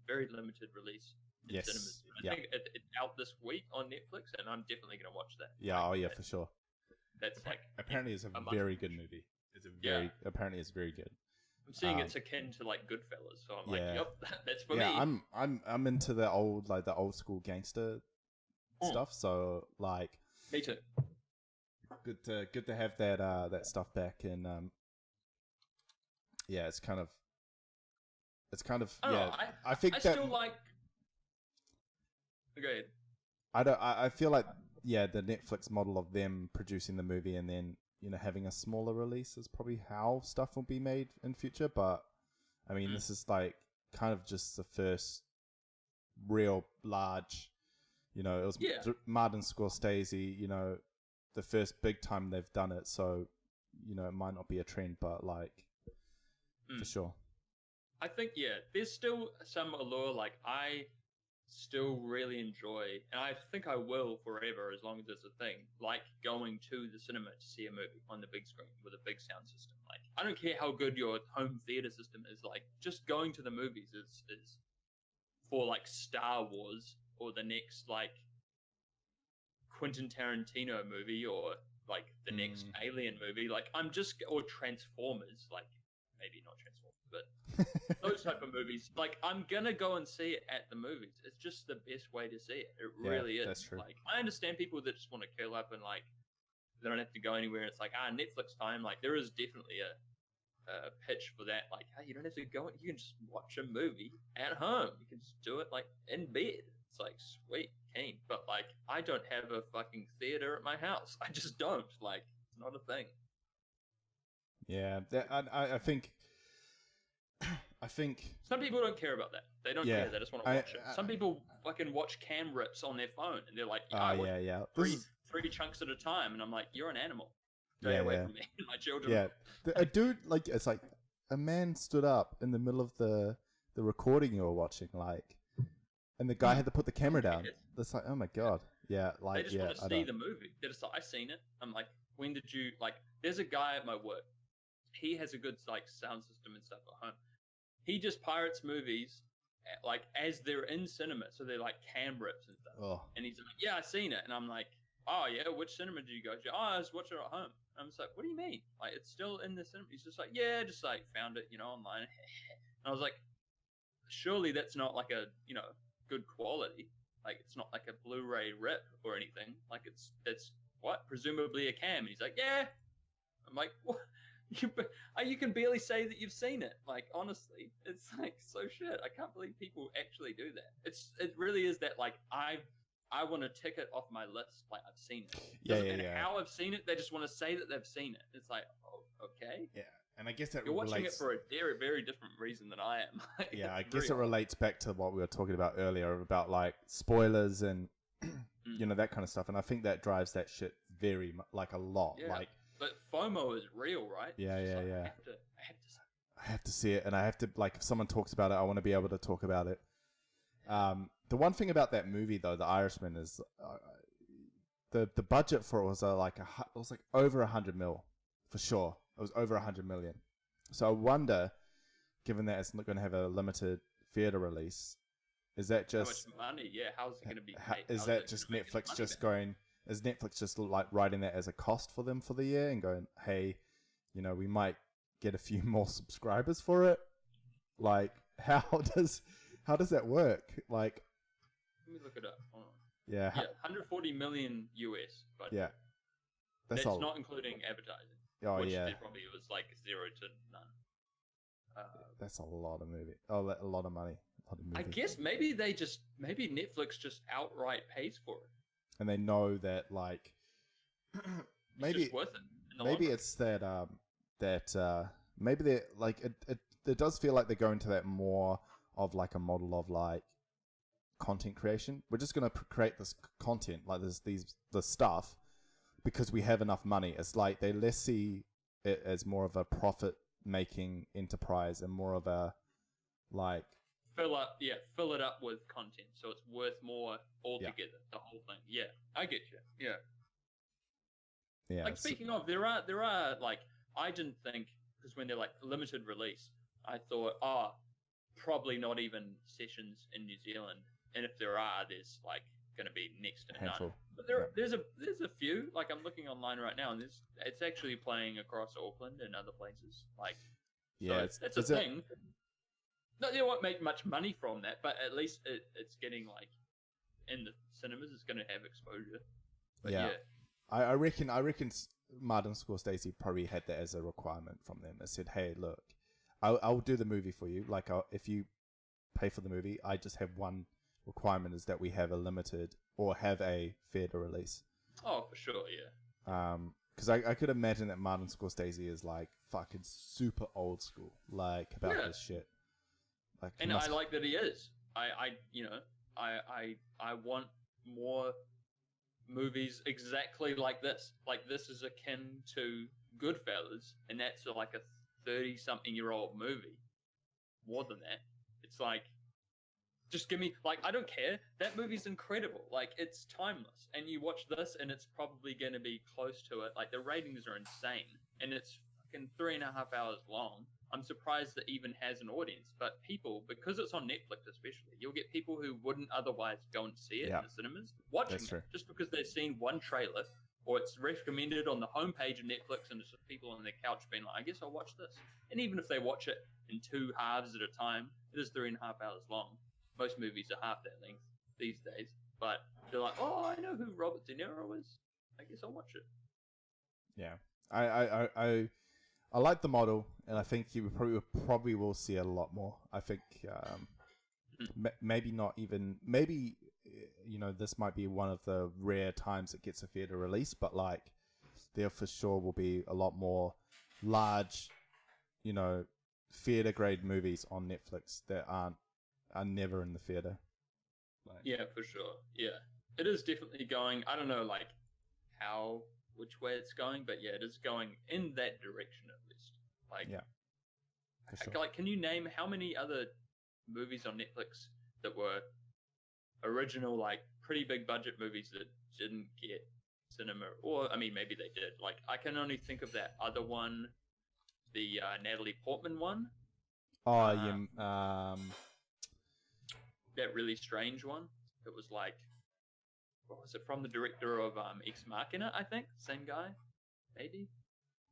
very limited release in cinemas. I think it's out this week on Netflix, and I'm definitely going to watch that. Yeah, for sure. That's, like... Apparently it's a very good movie. Apparently it's very good. I'm seeing it's akin to like Goodfellas, so I'm like, yep, that's for me. Yeah, I'm into the old school gangster stuff. So like, me too. Good to have that stuff back, and yeah, it's kind of I think I still like. Go ahead. I feel like the Netflix model of them producing the movie and then, you know, having a smaller release is probably how stuff will be made in future. But I mean, this is like kind of just the first real large, you know, it was Martin Scorsese, you know, the first big time they've done it. So, you know, it might not be a trend, but like for sure. I think, there's still some allure. Like, I still really enjoy, and I think I will forever as long as there's a thing, like going to the cinema to see a movie on the big screen with a big sound system. Like, I don't care how good your home theater system is, like, just going to the movies is for like Star Wars or the next like Quentin Tarantino movie or like the next Alien movie, like or Transformers, like maybe not Transformers, but those type of movies, like, I'm gonna go and see it at the movies. It's just the best way to see it. It really is. That's true. Like, I understand people that just want to curl up and like they don't have to go anywhere. It's like Netflix time. Like, there is definitely a pitch for that. Like, hey, you don't have to go. You can just watch a movie at home. You can just do it like in bed. It's like sweet, keen. But like, I don't have a fucking theater at my house. I just don't. Like, it's not a thing. Yeah, I think some people don't care about that. They don't care. They just want to watch it. Some people fucking watch cam rips on their phone, and they're like, three chunks at a time, and I'm like, you're an animal. Stay away from me, my children. Yeah, a dude, like, it's like a man stood up in the middle of the recording you were watching, like, and the guy had to put the camera down. It's like, oh my god, like, they just want to see the movie. They're just like, I've seen it. I'm like, when did you like? There's a guy at my work. He has a good like sound system and stuff at home. He just pirates movies like as they're in cinema, so they're like cam rips and stuff. Oh. And he's like, "Yeah, I've seen it," and I'm like, "Oh yeah, which cinema did you go to?" "Oh, I was watching it at home." And I'm just like, "What do you mean? Like, it's still in the cinema?" He's just like, "Yeah, just like found it, you know, online." And I was like, "Surely that's not like a, you know, good quality. Like, it's not like a Blu-ray rip or anything. Like, it's what presumably a cam." And he's like, "Yeah." I'm like, "What?" You can barely say that you've seen it. Like, honestly, it's like so shit. I can't believe people actually do that. It really is that, like, I want to tick it off my list. Like, I've seen it. Doesn't matter how I've seen it. They just want to say that they've seen it. It's like, oh, okay. Yeah, and I guess that you're watching it for a very, very different reason than I am. Like, yeah, I guess it relates back to what we were talking about earlier about like spoilers and you know, that kind of stuff. And I think that drives that shit very like a lot. Yeah. Like. But FOMO is real, right? Yeah. I have to see it, and I have to, like, if someone talks about it, I want to be able to talk about it. The one thing about that movie, though, The Irishman, is the budget for it was like over 100 mil for sure. It was over 100 million. So I wonder, given that it's not going to have a limited theater release, is that just how much money? Yeah, how's it going to be paid? is that just Netflix just going? Is Netflix just like writing that as a cost for them for the year and going, hey, we might get a few more subscribers for it? Like, how does that work? Like, let me look it up. Hold on. Yeah, 140 million US. But yeah, that's not including advertising. Oh which yeah, probably was like 0 to none. That's a lot of movie. Oh, a lot of money. I guess maybe Netflix just outright pays for it, and they know that like maybe it's just worth it. Maybe it's that maybe they like it does feel like they're going to that more of like a model of like content creation. We're just going to create this content, like the stuff, because we have enough money. It's like they less see it as more of a profit making enterprise and more of a like fill it up with content so it's worth more altogether. The whole thing. Yeah, I get you. Yeah. Like speaking of, there are like, I didn't think, because when they're like limited release, I thought, probably not even sessions in New Zealand, and if there are, there's like going to be next to none. But there's a few. Like I'm looking online right now, and it's actually playing across Auckland and other places. Like, yeah, so it's a thing. No, they won't make much money from that, but at least it's getting like in the cinemas. It's going to have exposure. But yeah. I reckon Martin Scorsese probably had that as a requirement from them. They said, hey, look, I'll do the movie for you. Like, if you pay for the movie, I just have one requirement, is that we have a limited or have a theater release. Oh, for sure, yeah. Because I could imagine that Martin Scorsese is like fucking super old school, like about this shit. Like, and I like that he is. I want more movies exactly like this. Like, this is akin to Goodfellas, and that's like a 30-something-year-old movie. More than that. It's like, just give me, like, I don't care. That movie's incredible. Like, it's timeless. And you watch this, and it's probably going to be close to it. Like, the ratings are insane. And it's fucking 3.5 hours long. I'm surprised that even has an audience. But people, because it's on Netflix especially, you'll get people who wouldn't otherwise go and see it in the cinemas, watching it just because they've seen one trailer, or it's recommended on the homepage of Netflix, and it's just people on their couch being like, I guess I'll watch this. And even if they watch it in 2 halves at a time, it is 3.5 hours long. Most movies are half that length these days. But they're like, oh, I know who Robert De Niro is. I guess I'll watch it. Yeah. I like the model, and I think you probably will see it a lot more. I think maybe not even, maybe, this might be one of the rare times it gets a theater release, but like there for sure will be a lot more large, theater grade movies on Netflix that are never in the theater. Like, yeah, for sure. Yeah, it is definitely going. I don't know, like which way it's going, but yeah, it is going in that direction at least. Like, yeah, for sure. Like, can you name how many other movies on Netflix that were original, like pretty big budget movies that didn't get cinema? Or I mean, maybe they did. Like, I can only think of that other one, the Natalie Portman one. Oh, yeah. That really strange one. It was like, what was it, from the director of Ex Machina, I think? Same guy? Maybe?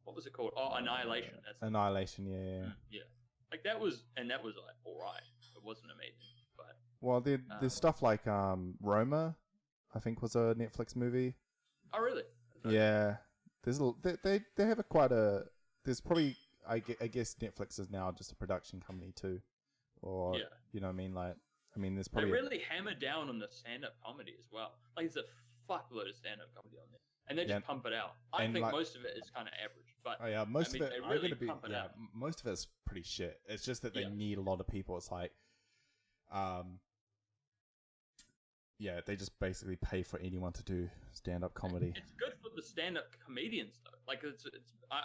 What was it called? Oh, Annihilation. That's Annihilation, yeah. Yeah. Like, that was like alright. It wasn't amazing, but... Well, there's stuff like Roma, I think was a Netflix movie. Oh, really? Yeah. There's they have there's probably, I guess Netflix is now just a production company too. Or, you know what I mean? Like, there's probably... They really hammer down on the stand-up comedy as well. Like, there's a fuckload of stand-up comedy on there. And they just pump it out. I think most of it is kind of average. But most of it, they really pump it out. Most of it's pretty shit. It's just that they need a lot of people. It's like, they just basically pay for anyone to do stand-up comedy. It's good for the stand-up comedians, though. Like,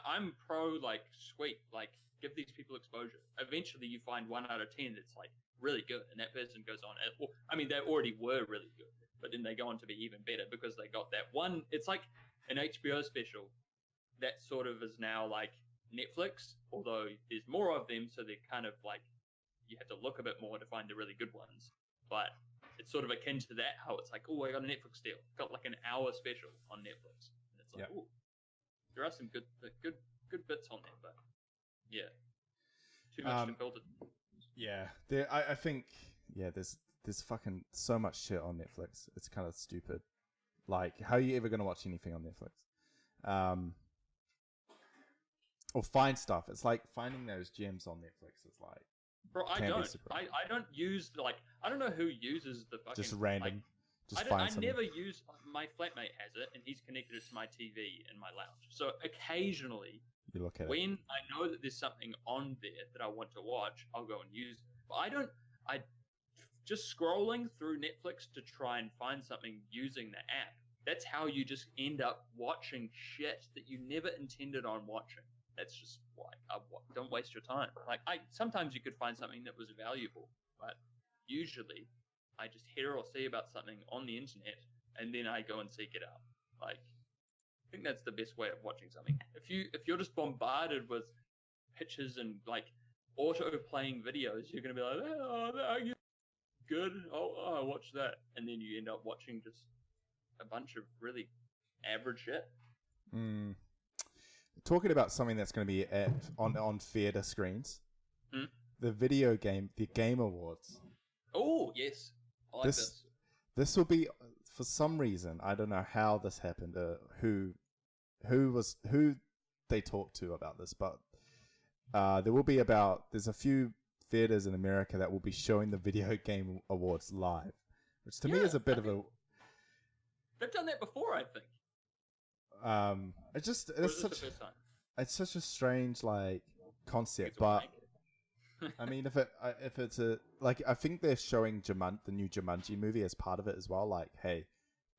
I'm pro, like, sweet, like, give these people exposure. Eventually, you find 1 out of 10 that's, like, really good, and that person goes on. Well, I mean, they already were really good. but then they go on to be even better because they got that one. It's like an HBO special that sort of is now like Netflix, although there's more of them, so they're kind of like you have to look a bit more to find the really good ones. But it's sort of akin to that, how it's like, oh, I got a Netflix deal, got like an hour special on Netflix, and it's like, oh, there are some good bits on there, but yeah, too much to filter. Yeah, I think there's fucking so much shit on Netflix. It's kind of stupid. Like, how are you ever gonna watch anything on Netflix? Or find stuff. It's like finding those gems on Netflix. It's like, bro, I don't use I don't know who uses the fucking just random. Like, just find something. I never use. My flatmate has it, and he's connected it to my TV in my lounge. So occasionally, you look at when I know that there's something on there that I want to watch, I'll go and use it. But I just scrolling through Netflix to try and find something using the app. That's how you just end up watching shit that you never intended on watching. That's just like, don't waste your time. Like, sometimes you could find something that was valuable, but usually I just hear or see about something on the internet and then I go and seek it out. Like, I think that's the best way of watching something. If you're just bombarded with pictures and like auto playing videos, you're gonna be like, oh, good. I'll watch that, and then you end up watching just a bunch of really average shit. Talking about something that's going to be on theater screens, the Game Awards. Oh yes, I like this. This will be, for some reason, I don't know how this happened. Who they talked to about this, but there's a few theaters in America that will be showing the Video Game Awards live, which to me is a bit of a. They've done that before, I think. It's such a strange like concept, but I mean, if it's a like, I think they're showing the new Jumanji movie as part of it as well. Like, hey,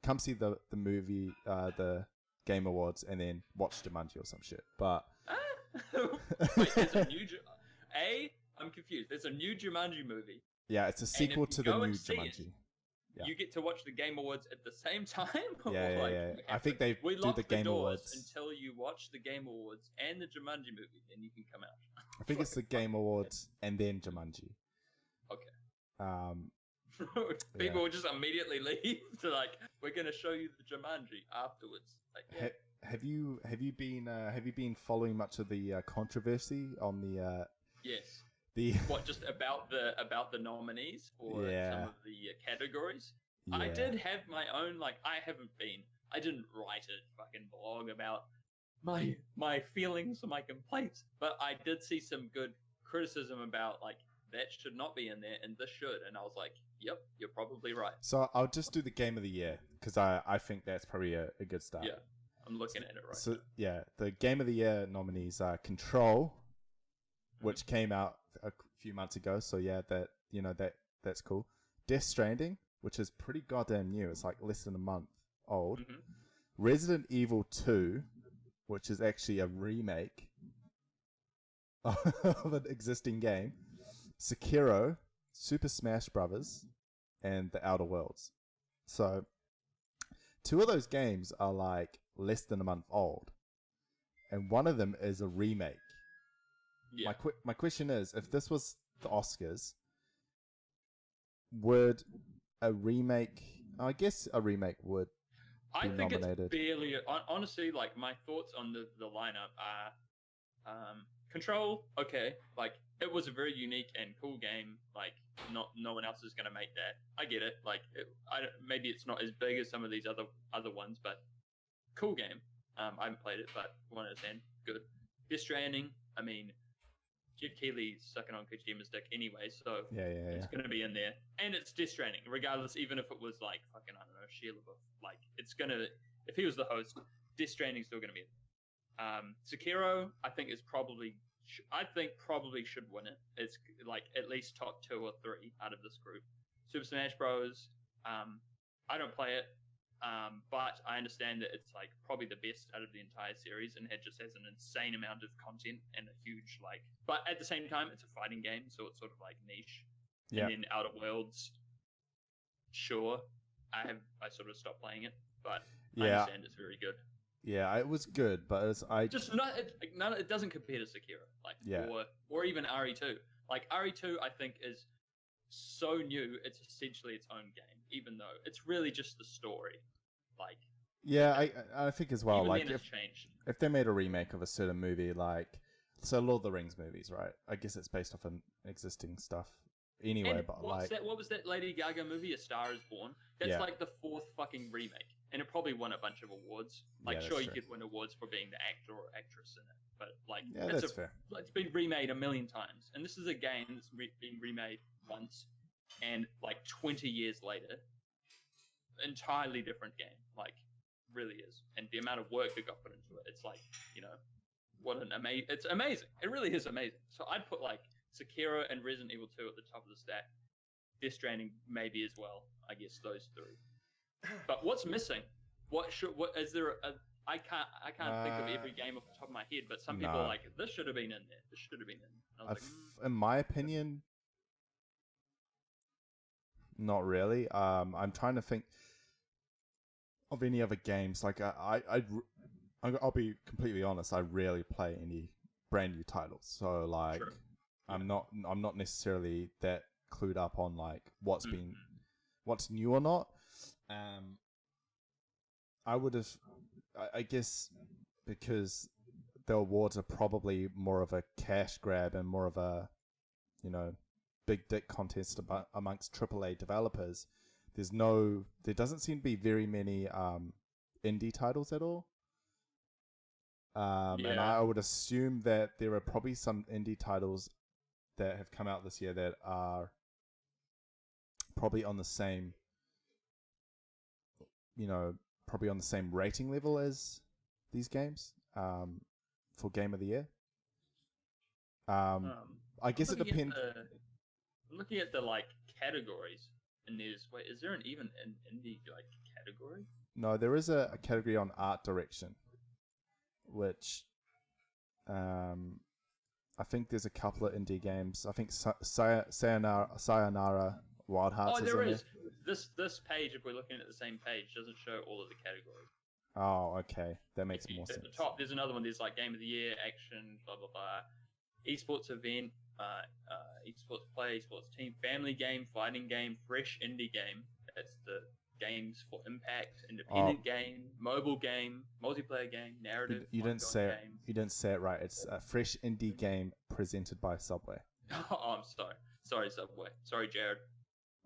come see the movie, the Game Awards, and then watch Jumanji or some shit. But wait, there's a new I'm confused. There's a new Jumanji movie. Yeah, it's a sequel to the new Jumanji. Yeah. You get to watch the Game Awards at the same time? Yeah. I think they do the Game Awards until you watch the Game Awards and the Jumanji movie, then you can come out. I think it's the Game Awards and then Jumanji. Okay. People will just immediately leave to like, we're going to show you the Jumanji afterwards. Like, yeah. Have you been following much of the controversy on the? Yes. What, just about the nominees for some of the categories? Yeah. I did have my own, like, I didn't write a fucking blog about my feelings or my complaints, but I did see some good criticism about, like, that should not be in there and this should, and I was like, yep, you're probably right. So I'll just do the Game of the Year, because I think that's probably a good start. Yeah, I'm looking at it right now. So, yeah, the Game of the Year nominees are Control, which came out a few months ago, so yeah, that's cool. Death Stranding, which is pretty goddamn new. It's like less than a month old. Mm-hmm. Resident Evil 2, which is actually a remake of an existing game. Sekiro, Super Smash Brothers, and The Outer Worlds. So, 2 of those games are like less than a month old, and one of them is a remake. Yeah. My question is, if this was the Oscars, would a remake? I guess a remake would be nominated. I think it's barely. Honestly, like, my thoughts on the lineup are, Control. Okay, like, it was a very unique and cool game. Like, no one else is gonna make that. I get it. Like, maybe it's not as big as some of these other ones, but cool game. I haven't played it, but one out of 10, good. Death Stranding. I mean, Jeff Keighley's sucking on Kojima's dick anyway, so it's going to be in there. And it's Death Stranding, regardless, even if it was like fucking, I don't know, Shia LaBeouf. Like, it's going to, if he was the host, Death Stranding's still going to be in there. Sekiro, I think probably should win it. It's like at least top 2 or 3 out of this group. Super Smash Bros. I don't play it. But I understand that it's like probably the best out of the entire series, and it just has an insane amount of content and a huge like. But at the same time, it's a fighting game, so it's sort of like niche. Yeah. And then Outer Worlds, sure. I sort of stopped playing it, but I Yeah, understand it's very good. yeah, it was good, but Just not it doesn't compare to Sekiro, like Yeah. or even RE2. Like RE2, I think is so new. It's essentially its own game, even though it's really just the story. Like yeah, I think as well. even Like then it's changed. if they made a remake of a certain movie, like so Lord of the Rings movies, right? I guess it's based off an existing stuff anyway. And But like, what was that Lady Gaga movie, A Star Is Born? That's Yeah. like the 4th fucking remake, and it probably won a bunch of awards. Like, Yeah, that's sure, you true. could win awards for being the actor or actress in it, but like, yeah, it's that's fair. it's been remade a million times, and this is a game that's been remade once, and like 20 years later, entirely different game. Like, really is, and the amount of work that got put into it, it's like, you know, what an amazing! It's amazing. It really is amazing. So I'd put like Sekiro and Resident Evil 2 at the top of the stack. Death Stranding maybe as well. I guess those 3. But what's missing? What is there? I can't think of every game off the top of my head. But some people are like, this should have been in there. This should have been in there. And I was like, In my opinion, not really. I'm trying to think of any other games. Like I'll be completely honest. I rarely play any brand new titles. So like, Sure. I'm not necessarily that clued up on like what's new or not. I would have, I guess, because the awards are probably more of a cash grab and more of a, you know, big dick contest amongst AAA developers. There doesn't seem to be very many indie titles at all. And I would assume that there are probably some indie titles that have come out this year that are probably on the same, probably on the same rating level as these games for Game of the Year. I guess it depends. I'm looking at the like categories, and is there even an indie like category? No, there is a category on art direction, which I think there's a couple of indie games. I think Sayonara Wild Hearts. Oh, there is. This page, if we're looking at the same page, doesn't show all of the categories. Oh, okay, that makes more sense. At the top, there's another one. There's like Game of the Year, Action, blah blah blah, Esports Event, Esports Play, Esports Team, Family Game, Fighting Game, Fresh Indie Game. That's the games for impact, independent game, mobile game, multiplayer game, narrative. You didn't say it. You didn't say it right. It's a fresh indie game presented by Subway. Oh, I'm sorry. Sorry, Subway. Sorry, Jared.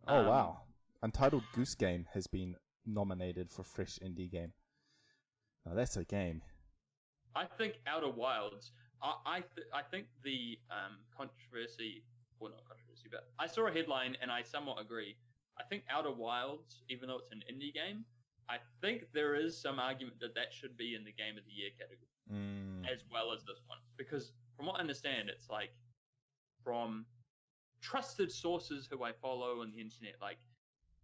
Oh wow! Untitled Goose Game has been nominated for fresh indie game. Now that's a game. I think Outer Wilds. I think the controversy, well, not controversy, but I saw a headline and I somewhat agree. I think Outer Wilds, even though it's an indie game, I think there is some argument that should be in the Game of the Year category as well as this one. Because from what I understand, it's like from trusted sources who I follow on the internet, like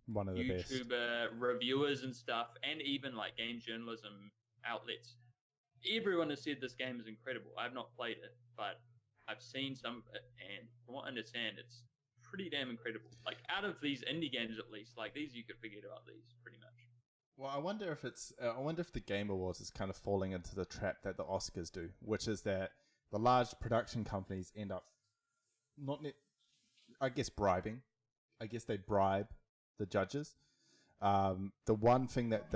one of the YouTuber reviewers and stuff, and even like game journalism outlets. Everyone has said this game is incredible. I've not played it, but I've seen some of it, and from what I understand, it's pretty damn incredible. Like, out of these indie games, at least, like these, you could forget about these pretty much. Well, I wonder if the Game Awards is kind of falling into the trap that the Oscars do, which is that the large production companies end up I guess bribing. I guess they bribe the judges. The one thing that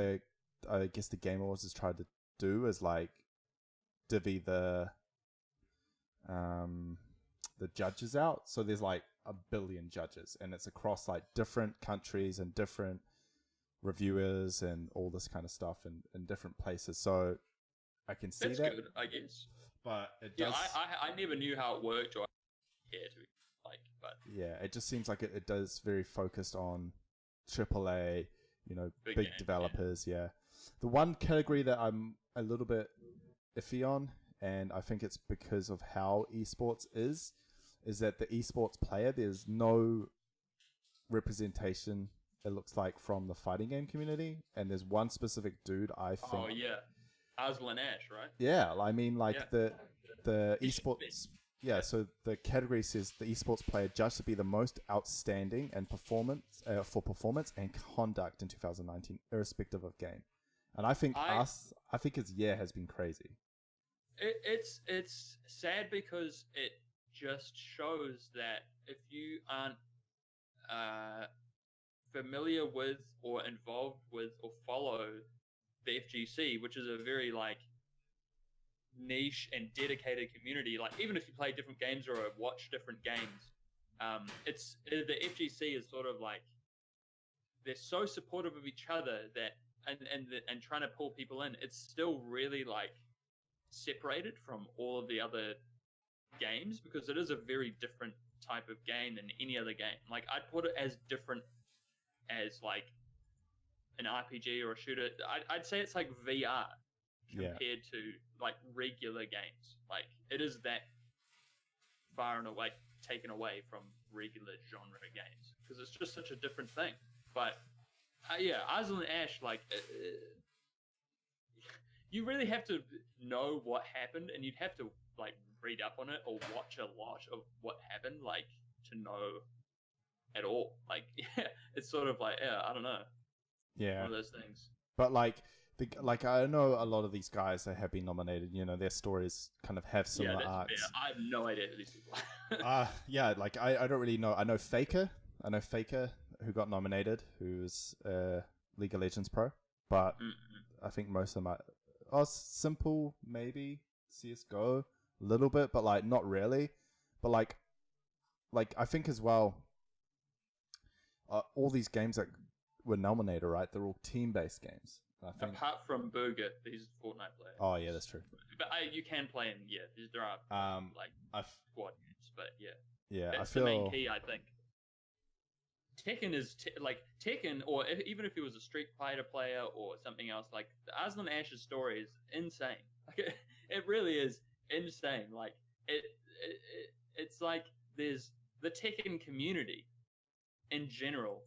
I guess the Game Awards has tried to do is like divvy the judges out. So there's like 1 billion judges, and it's across like different countries and different reviewers and all this kind of stuff in different places. So I can see that's that. Good, I guess. But it does. I never knew how it worked or care to like, but yeah, it just seems like it does very focused on AAA, big games, developers. Yeah. The one category that I'm a little bit iffy on, and I think it's because of how esports is that the esports player, there's no representation, it looks like, from the fighting game community, and there's one specific dude I think. Oh yeah, Aslan Ash, right? Yeah, I mean, like the esports So the category says the esports player judged to be the most outstanding and performance and conduct in 2019, irrespective of game. And I think his year has been crazy. It's sad because it just shows that if you aren't familiar with or involved with or follow the FGC, which is a very like niche and dedicated community, like even if you play different games or watch different games, the FGC is sort of like they're so supportive of each other that and trying to pull people in, it's still really like separated from all of the other games because it is a very different type of game than any other game. Like I'd put it as different as like an RPG or a shooter. I'd say it's like VR compared to like regular games. Like it is that far and away taken away from regular genre games because it's just such a different thing. But Aslan Ash, like you really have to know what happened, and you'd have to like read up on it or watch a lot of what happened, like to know at all. Like, it's sort of like, I don't know. Yeah. One of those things. But like I know a lot of these guys that have been nominated, you know, their stories kind of have similar arcs. Yeah, I have no idea who these people are. Like I don't really know. I know Faker who got nominated, who's League of Legends pro, but I think most of them are Simple, maybe CS:GO a little bit, but like not really. But like I think as well, all these games that were nominated, right? They're all team-based games. I think. Apart from Burger, he's a Fortnite player. Oh yeah, that's true. But you can play in there are like squad games, but that's the main key, I think. Tekken is Tekken, or even if he was a Street Fighter player or something else, like the Aslan Ash's story is insane. Like it really is insane. Like it's like there's the Tekken community in general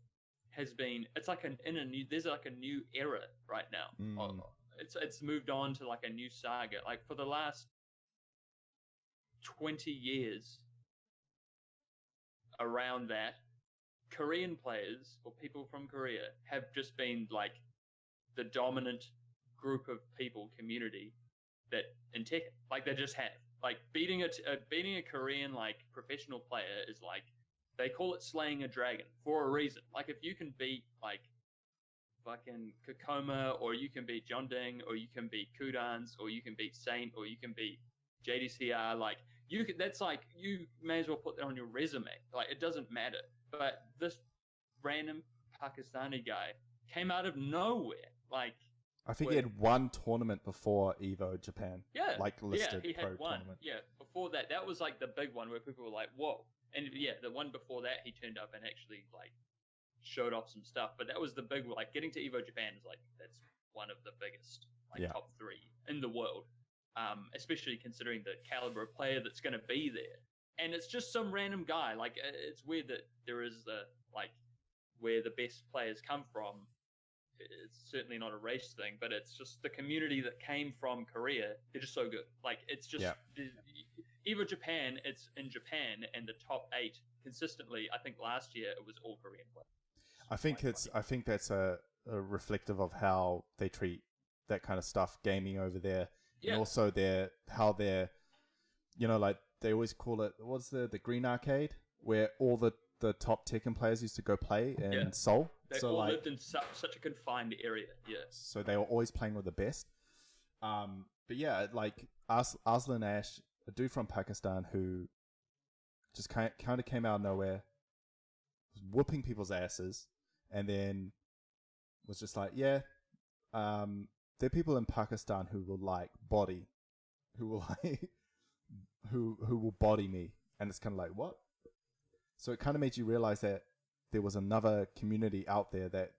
has been. It's like there's like a new era right now. It's moved on to like a new saga. Like for the last 20 years, around that, Korean players or people from Korea have just been like the dominant group of people, community that in Tekken. Like they just have like beating a Korean like professional player is like they call it slaying a dragon for a reason. Like if you can beat like fucking Kokoma, or you can beat Jonding, or you can beat Kudans, or you can beat Saint, or you can beat JDCR, like that's like you may as well put that on your resume. Like it doesn't matter. But this random Pakistani guy came out of nowhere. Like I think he had one tournament before Evo Japan. Yeah, like listed he had one. Tournament. Yeah, before that was like the big one where people were like, "Whoa!" And the one before that, he turned up and actually like showed off some stuff. But that was the big one. Like getting to Evo Japan is like that's one of the biggest top 3 in the world. Especially considering the caliber of player that's going to be there. And it's just some random guy. Like, it's weird that there is where the best players come from. It's certainly not a race thing, but it's just the community that came from Korea. They're just so good. Like, it's just, Evo Japan, it's in Japan, and the top 8 consistently, I think last year it was all Korean players. I think that's a reflective of how they treat that kind of stuff, gaming over there. Yeah. And also how they're, you know, like they always call it, what's the Green Arcade, where all the top Tekken players used to go play in Seoul. They all lived in such a confined area. Yeah. So they were always playing with the best. But yeah, like Aslan Ash, a dude from Pakistan who just kind of came out of nowhere, was whooping people's asses, and then was just like, there are people in Pakistan who will like body, who will like, who will body me, and it's kind of like, what? So it kind of made you realize that there was another community out there that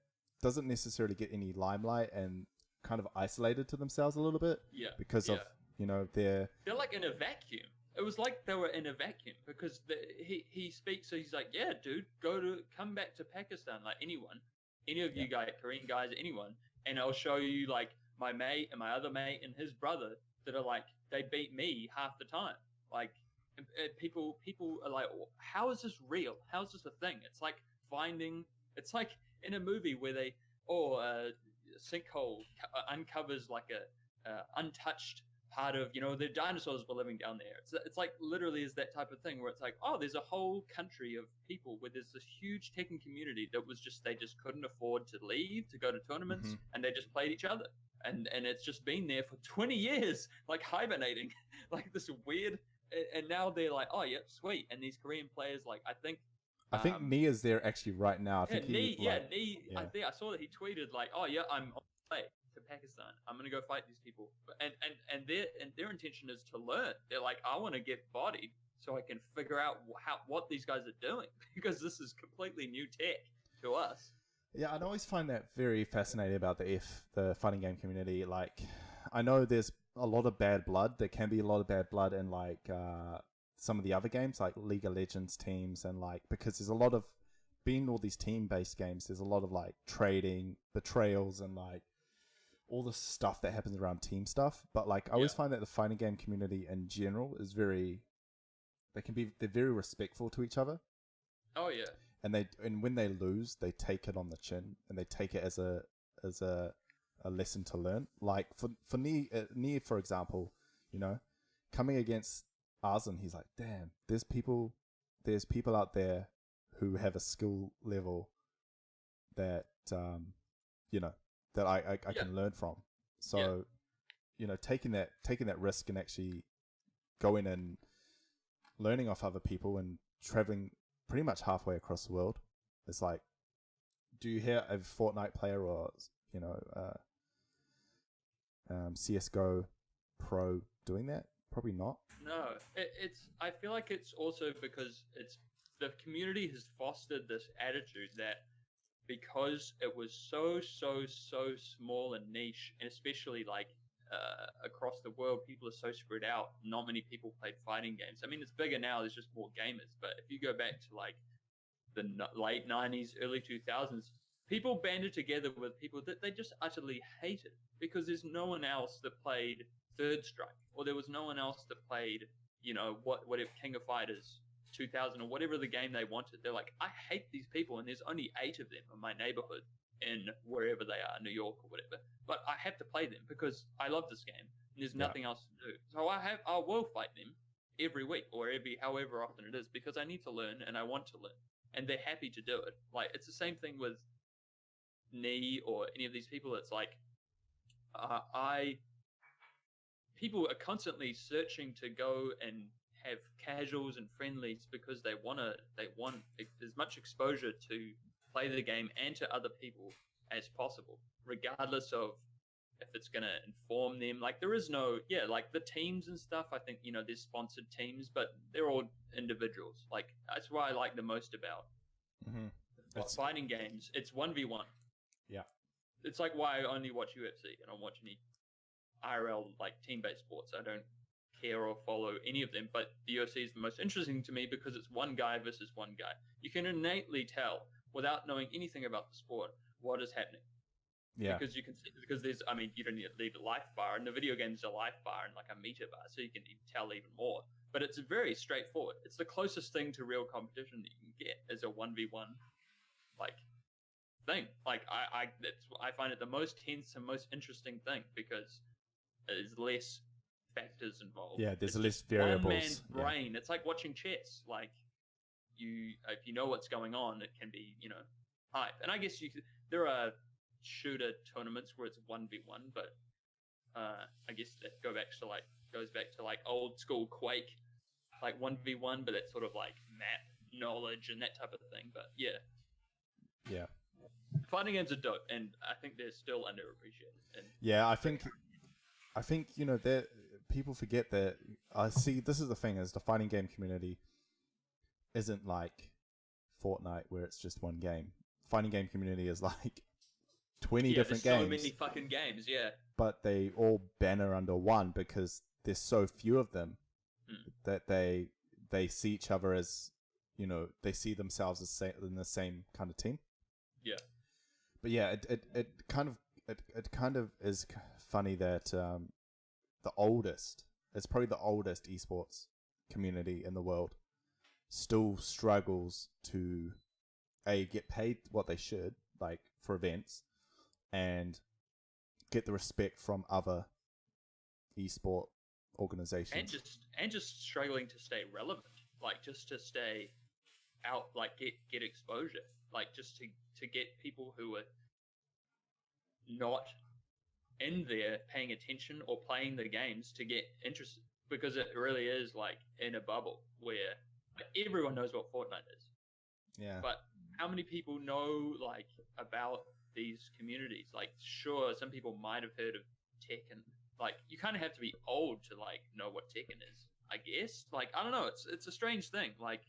doesn't necessarily get any limelight and kind of isolated to themselves a little bit, because of, you know, they're like in a vacuum. It was like they were in a vacuum because he speaks, so he's like, yeah, dude, come back to Pakistan, like any of you guys, Korean guys, anyone, and I'll show you like my mate and my other mate and his brother that are like, they beat me half the time. Like, People are like, how is this real? How is this a thing? It's like it's like in a movie where they, a sinkhole uncovers like a untouched part of, the dinosaurs were living down there. It's like literally is that type of thing where it's like, oh, there's a whole country of people where there's this huge Tekken community that was just, they just couldn't afford to leave to go to tournaments, and they just played each other. And it's just been there for 20 years, like hibernating, like this weird. And now they're like, oh yeah, sweet. And these Korean players, like I think Nia is there actually right now. I think Nia. I saw that he tweeted like, oh yeah, I'm on the way to Pakistan. I'm gonna go fight these people. And their intention is to learn. They're like, I want to get bodied so I can figure out what these guys are doing, because this is completely new tech to us. Yeah, I always find that very fascinating about the fighting game community. Like, I know there's a lot of bad blood. There can be a lot of bad blood in like some of the other games, like League of Legends teams, and like because there's a lot of being all these team-based games. There's a lot of like trading, betrayals, and like all the stuff that happens around team stuff. But like, I always find that the fighting game community in general is they're very respectful to each other. Oh yeah. And when they lose, they take it on the chin, and they take it as a lesson to learn. Like for Nia, for example, coming against Arzen, he's like, damn, there's people out there who have a skill level that that I can learn from. So taking that risk and actually going and learning off other people and traveling pretty much halfway across the world. It's like, do you hear a Fortnite player or CS:GO pro doing that? Probably not. No, I feel like it's also because the community has fostered this attitude that because it was so small and niche, and especially like across the world, people are so spread out. Not many people played fighting games. I mean, it's bigger now. There's just more gamers. But if you go back to like the late 90s, early 2000s, people banded together with people that they just utterly hated because there's no one else that played Third Strike, or there was no one else that played, whatever King of Fighters 2000 or whatever the game they wanted. They're like, I hate these people, and there's only 8 of them in my neighborhood in wherever they are, New York or whatever. But I have to play them because I love this game, and there's nothing else to do. So I will fight them every week or however often it is, because I need to learn and I want to learn, and they're happy to do it. Like, it's the same thing with Knee or any of these people. It's like people are constantly searching to go and have casuals and friendlies because they want as much exposure to play the game and to other people as possible, regardless of if it's going to inform them. Like, there is no, like the teams and stuff, I think, there's sponsored teams, but they're all individuals. Like, that's what I like the most about fighting games. It's 1v1. Yeah. It's like why I only watch UFC. I don't watch any IRL, like team-based sports. I don't care or follow any of them, but the UFC is the most interesting to me because it's one guy versus one guy. You can innately tell without knowing anything about the sport what is happening. Yeah. Because you can see, because there's, I mean, you don't need a life bar. In the video games, there's a life bar and like a meter bar, so you can tell even more. But it's very straightforward. It's the closest thing to real competition that you can get is a 1v1 like thing. Like I find it the most tense and most interesting thing because there's less factors involved. Yeah, there's less variables. One man's brain. Yeah. It's like watching chess. Like if you know what's going on, it can be hype. And I guess there are shooter tournaments where it's 1v1, but I guess that goes back to like old school Quake, like 1v1, but it's sort of like map knowledge and that type of thing. But yeah, fighting games are dope, and I think they're still underappreciated. Yeah, I think that people forget that. I see. This is the thing: is the fighting game community isn't like Fortnite, where it's just one game. Fighting game community is like 20 different games. So many fucking games, yeah. But they all banner under one because there's so few of them that they see each other as, they see themselves as in the same kind of team. Yeah. But yeah, it kind of is funny that it's probably the oldest esports community in the world still struggles to get paid what they should, like for events, and get the respect from other esport organizations, and just struggling to stay relevant, like just to stay out, like get exposure, like just to get people who are not in there paying attention or playing the games to get interested, because it really is like in a bubble where everyone knows what Fortnite is. Yeah. But how many people know like about these communities? Like, sure, some people might have heard of Tekken. Like, you kind of have to be old to like know what Tekken is, I guess. Like, I don't know. It's a strange thing. Like,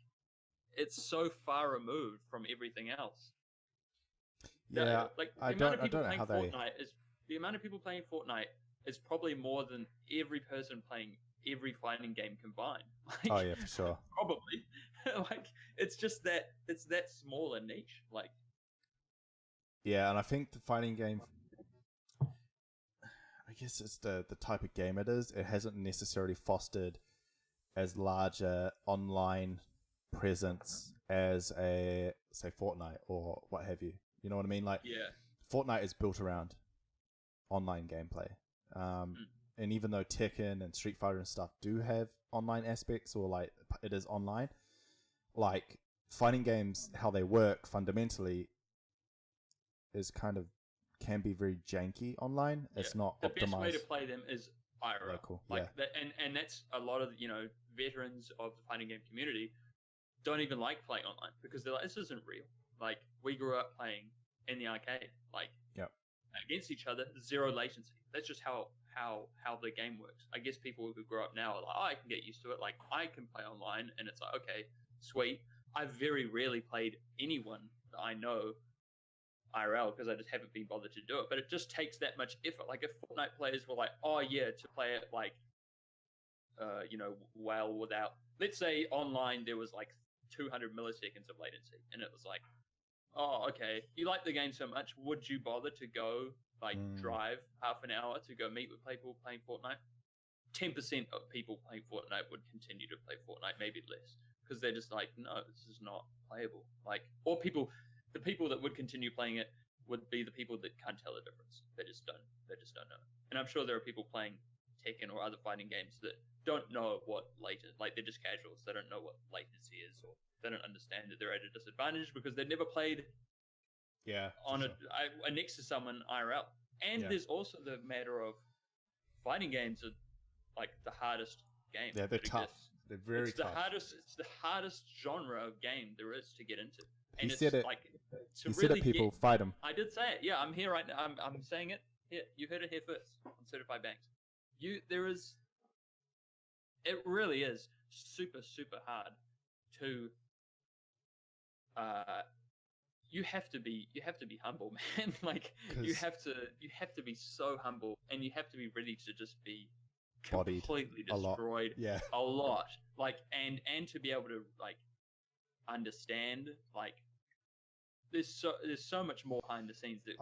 it's so far removed from everything else. Yeah, the amount of people playing Fortnite is probably more than every person playing every fighting game combined. Like, oh yeah, for sure. Probably. Like, it's that small a niche. Like, yeah, and I think the fighting game, I guess it's the type of game it is. It hasn't necessarily fostered as large a online presence as a, say, Fortnite or what have you. You know what I mean? Like, yeah. Fortnite is built around online gameplay. And even though Tekken and Street Fighter and stuff do have online aspects, or like it is online, like fighting games, how they work fundamentally is kind of can be very janky online. It's not the optimized. best way to play them is IRL. Local, like yeah. that, and that's a lot of veterans of the fighting game community don't even like playing online because they're like, this isn't real. Like, we grew up playing in the arcade, like against each other, zero latency. That's just how the game works. I guess people who grow up now are like, oh, I can get used to it. Like, I can play online, and it's like, okay, sweet. I've very rarely played anyone that I know IRL because I just haven't been bothered to do it. But it just takes that much effort. Like, if Fortnite players were like, oh yeah, to play it like, well, without, let's say online there was like 200 milliseconds of latency, and it was like, oh, okay, you like the game so much, would you bother to go drive half an hour to go meet with people playing Fortnite? 10% of people playing Fortnite would continue to play Fortnite, maybe less, because they're just like, no, this is not playable. Like, or the people that would continue playing it would be the people that can't tell the difference. They just don't know. And I'm sure there are people playing Tekken or other fighting games that don't know what they're just casuals. They don't know what latency is, or they don't understand that they're at a disadvantage because they've never played next to someone IRL. And there's also the matter of fighting games are like the hardest game. Yeah, they're tough. Exists. They're very tough. It's the hardest genre of game there is to get into. And he said it, people fight him. I did say it. Yeah, I'm here right now. I'm saying it. Here, you heard it here first on Certified Banks. It really is super, super hard to you have to be humble, man. Like, you have to be so humble, and you have to be ready to just be completely destroyed a lot. Like, and to be able to like understand, like, there's so much more behind the scenes that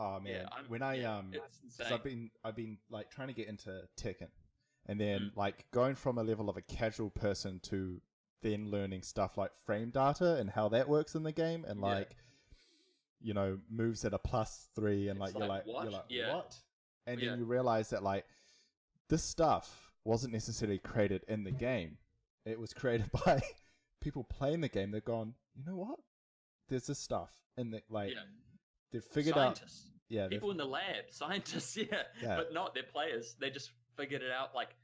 I've been like trying to get into Tekken, and then like going from a level of a casual person to then learning stuff like frame data and how that works in the game, and like moves at a +3, and you're like what? And then you realize that like this stuff wasn't necessarily created in the game. It was created by people playing the game. They've gone, you know what? There's this stuff, and they've figured scientists. out. People in the lab, scientists. But not their players. They just figured it out. Like,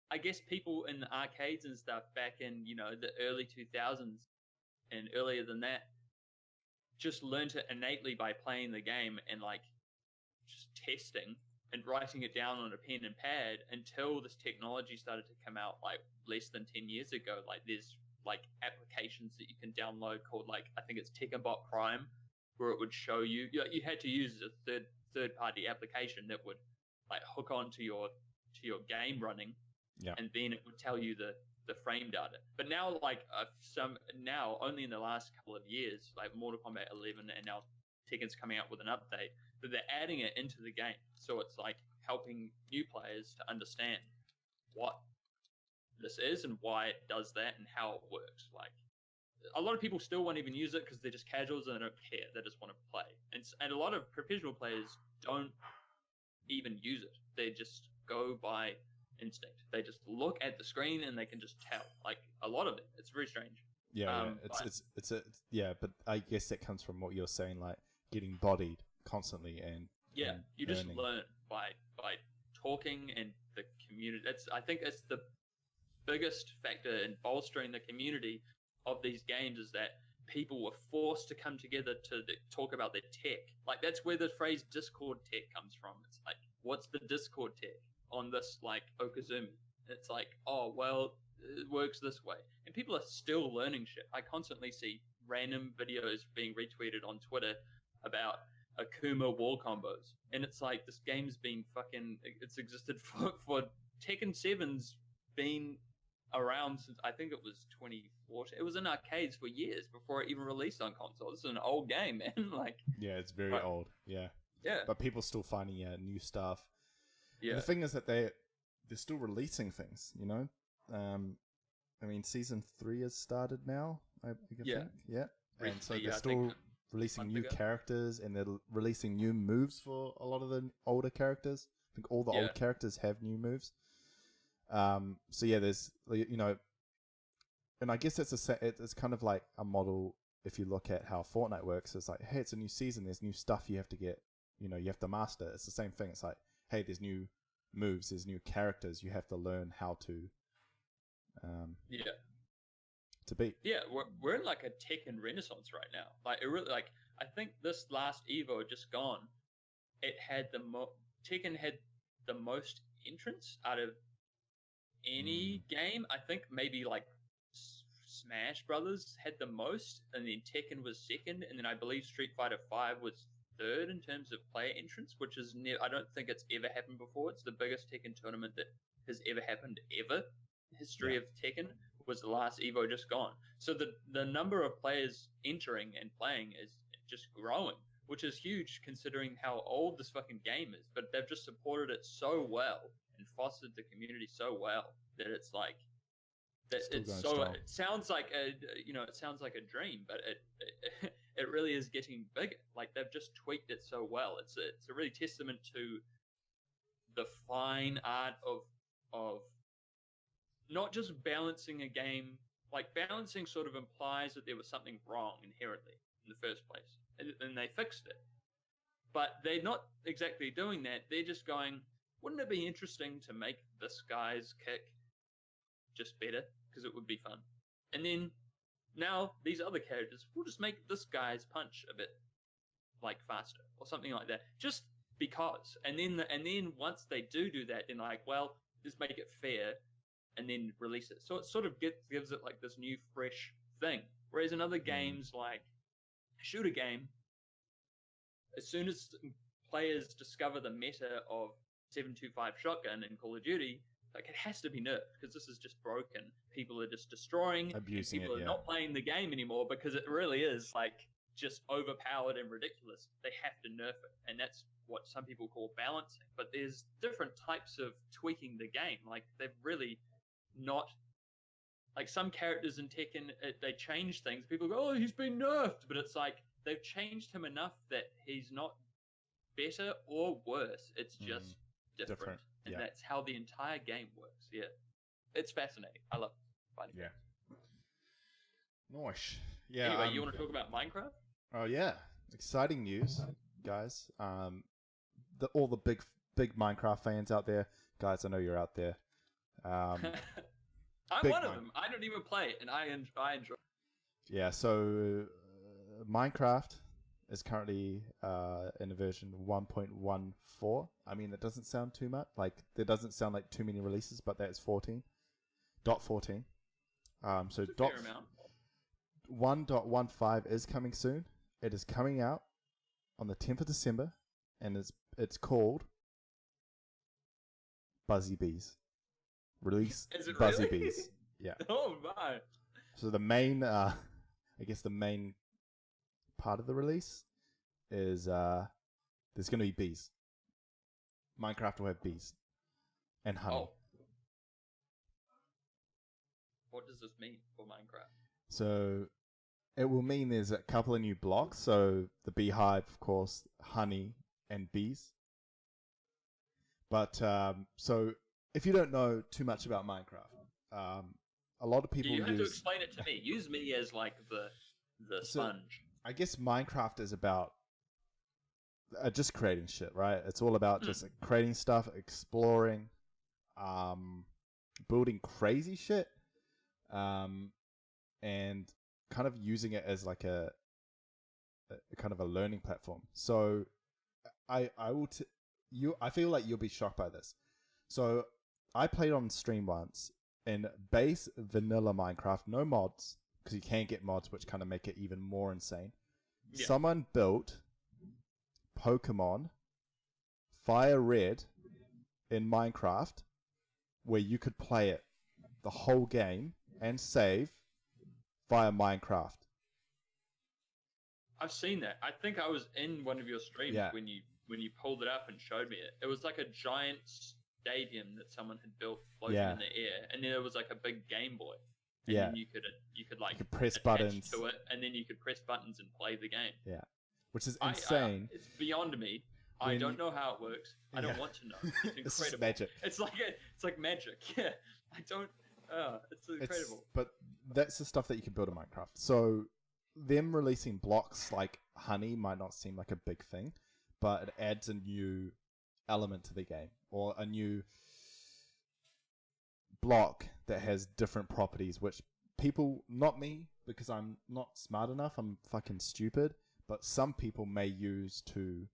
I guess people in the arcades and stuff back in the early 2000s and earlier than that just learned it innately by playing the game and like just testing and writing it down on a pen and pad until this technology started to come out like less than 10 years ago. Like, there's like applications that you can download called, like, I think it's Tekkenbot Prime, where it would show you had to use a third party application that would like hook onto your game running, and then it would tell you the frame data. But now, like, only in the last couple of years, like Mortal Kombat 11 and now Tekken's coming out with an update, that they're adding it into the game, so it's like helping new players to understand what this is and why it does that and how it works. Like, a lot of people still won't even use it because they're just casuals and they don't care. They just want to play. And a lot of professional players don't even use it. They just go by instinct. They just look at the screen and they can just tell. Like, a lot of it. It's very strange. Yeah, yeah. But I guess that comes from what you're saying, like getting bodied constantly and you just learn by talking and the community. I think it's the biggest factor in bolstering the community of these games is that people were forced to come together to talk about their tech. Like, that's where the phrase Discord tech comes from. It's like, what's the Discord tech on this, like, Okazumi? It's like, oh, well, it works this way. And people are still learning shit. I constantly see random videos being retweeted on Twitter about Akuma wall combos. And it's like, this game's been it's existed for Tekken 7's been around since, I think it was 2014. It was in arcades for years before it even released on console. This is an old game, man. Like, yeah, it's very old. Yeah. But people still finding new stuff. Yeah. And the thing is that they're still releasing things. You know, I mean, season 3 has started now. I think. Yeah. And so they're still releasing new characters, and they're releasing new moves for a lot of the older characters. I think all the old characters have new moves. So yeah, there's, you know, and I guess it's kind of like a model. If you look at how Fortnite works, it's like, hey, it's a new season. There's new stuff you have to get. You know, you have to master. It's the same thing. It's like, hey, there's new moves. There's new characters. You have to learn how to. To beat. Yeah, we're in like a Tekken renaissance right now. Like, it really, like, I think this last Evo just gone, it had Tekken had the most entrants out of any game. I think maybe like Smash Brothers had the most, and then Tekken was second, and then I believe Street Fighter V was third in terms of player entrance, which is I don't think it's ever happened before. It's the biggest Tekken tournament that has ever happened ever. History of Tekken was the last Evo just gone. So the number of players entering and playing is just growing, which is huge considering how old this fucking game is. But they've just supported it so well and fostered the community so well that it's like that. It sounds like a dream, but it really is getting bigger. Like, they've just tweaked it so well. It's a really testament to the fine art of not just balancing a game. Like, balancing sort of implies that there was something wrong inherently in the first place, and they fixed it. But they're not exactly doing that. They're just going, wouldn't it be interesting to make this guy's kick just better? Because it would be fun. And then now these other characters, we'll just make this guy's punch a bit like faster or something like that. Just because. And then once they do that, then like, well, just make it fair and then release it. So it sort of gives it like this new fresh thing. Whereas in other games, like shooter game, as soon as players discover the meta of 725 shotgun in Call of Duty, like, it has to be nerfed because this is just broken. People are just destroying, abusing people it. Are not playing the game anymore because it really is like just overpowered and ridiculous. They have to nerf it, and that's what some people call balancing. But there's different types of tweaking the game. Like, they've really not, like, some characters in Tekken, they change things. People go, oh, he's been nerfed, but it's like they've changed him enough that he's not better or worse. It's just different. And that's how the entire game works. Yeah. It's fascinating. I love fighting games. Nice. Yeah. Anyway, you want to talk about Minecraft? Oh, yeah. Exciting news, guys. All the big Minecraft fans out there. Guys, I know you're out there. I'm one of them. I don't even play it, and I enjoy it. Yeah, so Minecraft is currently in a version 1.14. I mean, it doesn't sound too much. Like, there doesn't sound like too many releases, but that's 14. .14. So 1.15 is coming soon. It is coming out on the 10th of December, and it's called Buzzy Bees. Release Buzzy really? Bees. Yeah. Oh my. So the main, I guess the main part of the release is there's going to be bees. Minecraft will have bees and honey. Oh. What does this mean for Minecraft? So it will mean there's a couple of new blocks. So the beehive, of course, honey, and bees. But so if you don't know too much about Minecraft, a lot of people You have to use. explain it to me. Use me as like the sponge. I guess Minecraft is about just creating shit, right? It's all about just creating stuff, exploring, building crazy shit, and kind of using it as like a kind of a learning platform. So I will I feel like you'll be shocked by this. So I played on stream once in base vanilla Minecraft, no mods, because you can get mods which kind of make it even more insane. Yeah. Someone built Pokemon Fire Red in Minecraft where you could play it the whole game and save via Minecraft. I've seen that. I think I was in one of your streams when you pulled it up and showed me it. It was like a giant stadium that someone had built floating in the air, and then there was like a big Game Boy. And then you could like press buttons to it, and then you could press buttons and play the game. Yeah, which is insane. It's beyond me. I don't know how it works. I don't want to know. It's incredible. It's magic. It's like magic. Yeah, I don't. It's incredible. But that's the stuff that you can build in Minecraft. So them releasing blocks like honey might not seem like a big thing, but it adds a new element to the game, or a new block that has different properties, which people, not me, because I'm not smart enough, I'm fucking stupid, but some people may use to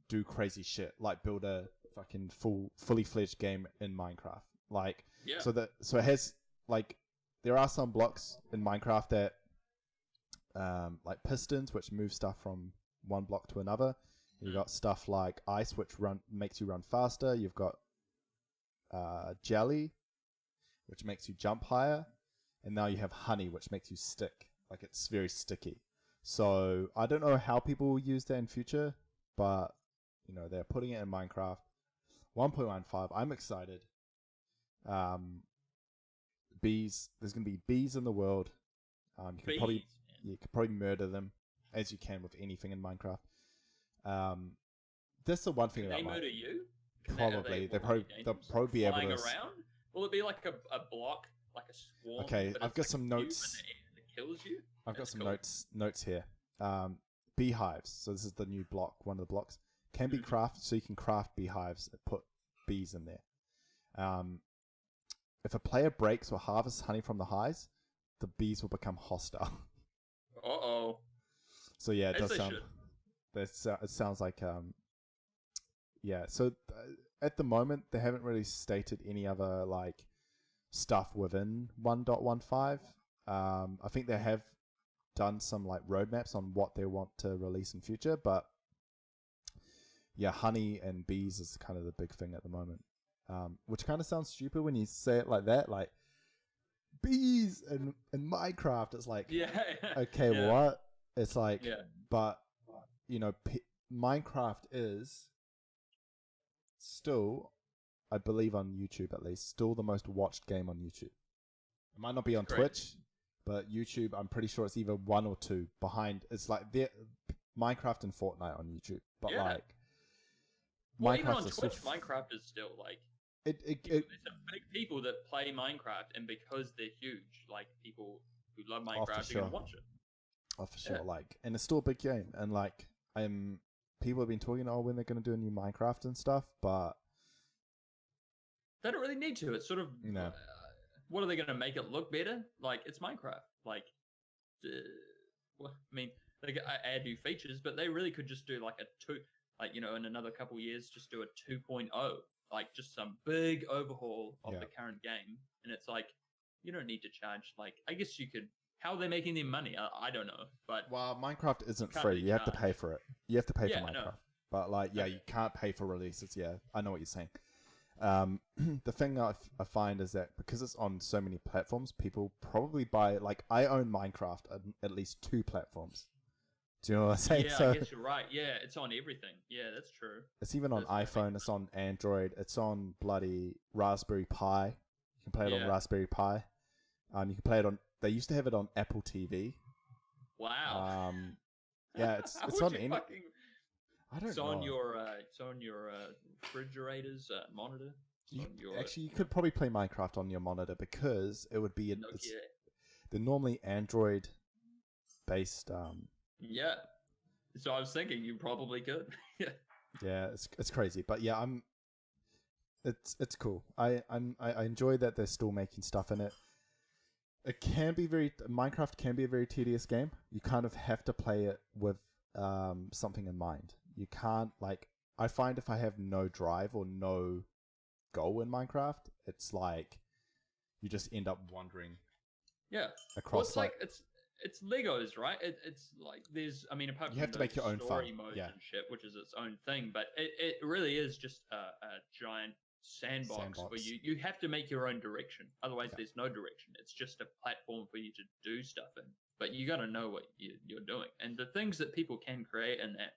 do crazy shit, like build a fucking fully fledged game in Minecraft. Like, so it has, like, there are some blocks in Minecraft that like pistons, which move stuff from one block to another. You've got stuff like ice, which makes you run faster. You've got jelly, which makes you jump higher. And now you have honey, which makes you stick. Like, it's very sticky. So I don't know how people will use that in future, but, you know, they're putting it in Minecraft. 1.15, I'm excited. Bees, there's going to be bees in the world. You could probably murder them, as you can with anything in Minecraft. That's the one thing about Minecraft. Can they murder you? Probably. They'll probably be able to. Around? Will it be like a block, like a swarm? Okay, I've got some notes. That kills you? I've got some notes here. Beehives. So this is the new block, one of the blocks. Can be crafted, so you can craft beehives and put bees in there. If a player breaks or harvests honey from the hives, the bees will become hostile. Uh-oh. So yeah, it does sound... It sounds like... so at the moment, they haven't really stated any other like stuff within 1.15. I think they have done some like roadmaps on what they want to release in future, but yeah, honey and bees is kind of the big thing at the moment. Which kind of sounds stupid when you say it like that, like bees and Minecraft. It's like, okay, what? It's like, but you know, Minecraft is still, I believe on YouTube at least, still the most watched game on YouTube. It might not be on Twitch, but YouTube, I'm pretty sure it's either 1 or 2 behind. It's like Minecraft and Fortnite on YouTube, but like Minecraft even on Twitch, Minecraft is still like there's some big people that play Minecraft, and because they're huge, like people who love Minecraft, are gonna watch it. Oh, for sure. Like, and it's still a big game, and like people have been talking, when they're gonna do a new Minecraft and stuff, but they don't really need to. It's sort of, what are they gonna make it look better? Like, it's Minecraft. Like, I mean, they add new features, but they really could just do like a 2, like, you know, in another couple years, just do a 2.0, like just some big overhaul of the current game. And it's like, you don't need to charge, like, I guess you could. How are they making their money? I don't know, but Minecraft isn't free. You have to pay for it. You have to pay for Minecraft, but like, you can't pay for releases. Yeah, I know what you're saying. The thing I find is that because it's on so many platforms, people probably buy, like, I own Minecraft on at least 2 platforms. Do you know what I'm saying? Yeah, I guess you're right. Yeah, it's on everything. Yeah, that's true. It's even on iPhone. It's on Android. It's on bloody Raspberry Pi. You can play it on Raspberry Pi. You can play it on. They used to have it on Apple TV. Wow. Yeah, it's on any. Fucking... I don't it's know. It's on your refrigerator's monitor. Actually, you could probably play Minecraft on your monitor because it would be they're normally Android based. Yeah. So I was thinking you probably could. Yeah. Yeah, it's crazy, but yeah, it's cool. I enjoy that they're still making stuff in it. Minecraft can be a very tedious game. You kind of have to play it with something in mind. You can't I find if I have no drive or no goal in Minecraft, it's like you just end up wandering. Yeah. Across it's Legos, right? It's like there's apart from you have to make your own story fun. modes Yeah. and shit, which is its own thing, but it really is just a giant sandbox for you. You have to make your own direction. Otherwise there's no direction. It's just a platform for you to do stuff in. But you got to know what you're doing. And the things that people can create in that,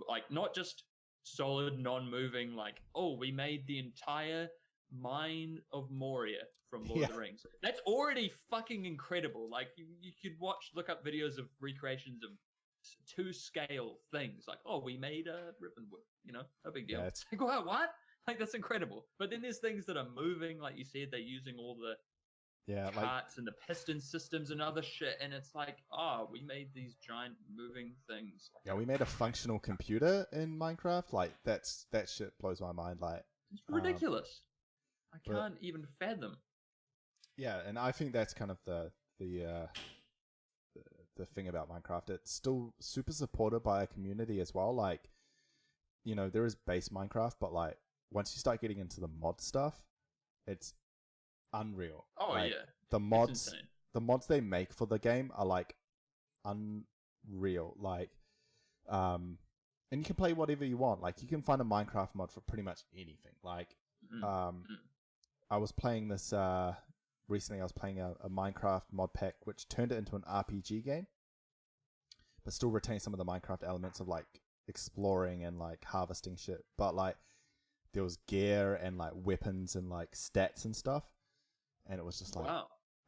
like not just solid, non-moving, like, oh, we made the entire mine of Moria from Lord of the Rings. That's already fucking incredible. Like you could look up videos of recreations of 2-scale things. Like, oh, we made a ribbon wood, no big deal. Yeah, it's like, wow, what? Like, that's incredible. But then there's things that are moving, like you said, they're using all the carts and the piston systems and other shit, and it's like, oh, we made these giant moving things. Yeah, we made a functional computer in Minecraft. Like that shit blows my mind. Like it's ridiculous. I can't even fathom. Yeah, and I think that's kind of the thing about Minecraft. It's still super supported by a community as well. Like, there is base Minecraft, but like once you start getting into the mod stuff, it's unreal. Oh like, yeah, the mods they make for the game are like unreal. Like, and you can play whatever you want. Like, you can find a Minecraft mod for pretty much anything. Like, I was playing this recently. I was playing a Minecraft mod pack which turned it into an RPG game, but still retained some of the Minecraft elements of like exploring and like harvesting shit. But like there was gear and like weapons and like stats and stuff, and it was just like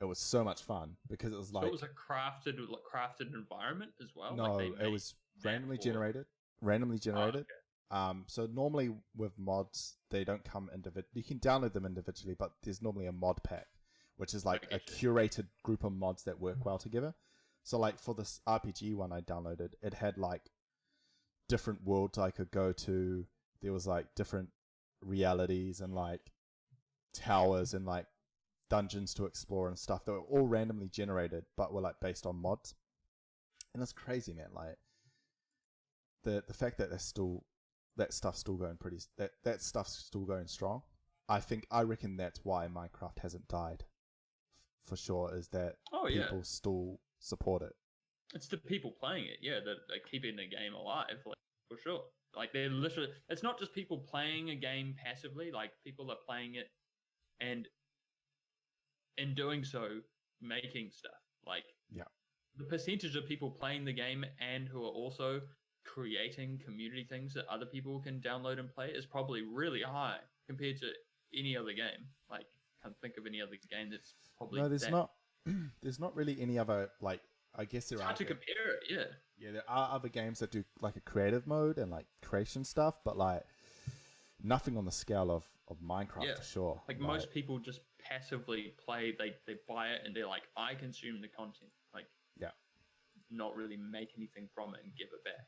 it was so much fun because it was like so it was a crafted environment as well. No, it was randomly generated. So normally with mods, they don't come individually. You can download them individually, but there's normally a mod pack, which is like a curated group of mods that work well together. So like for this RPG one I downloaded, it had like different worlds I could go to. There was like different realities and like towers and like dungeons to explore and stuff that were all randomly generated, but were like based on mods. And that's crazy, man. Like the fact that that stuff's still going strong. I reckon that's why Minecraft hasn't died for sure, is that people still support it. It's the people playing it, that are keeping the game alive, like, for sure. Like, they're literally, it's not just people playing a game passively, like people are playing it and in doing so making stuff. Like, the percentage of people playing the game and who are also creating community things that other people can download and play is probably really high compared to any other game. Like, can't think of any other game that's probably there's not really any other, like, I guess there are hard to compare it. Yeah, there are other games that do like a creative mode and like creation stuff, but like nothing on the scale of Minecraft for sure. Like most people just passively play, they buy it and they're like, I consume the content, like not really make anything from it and give it back.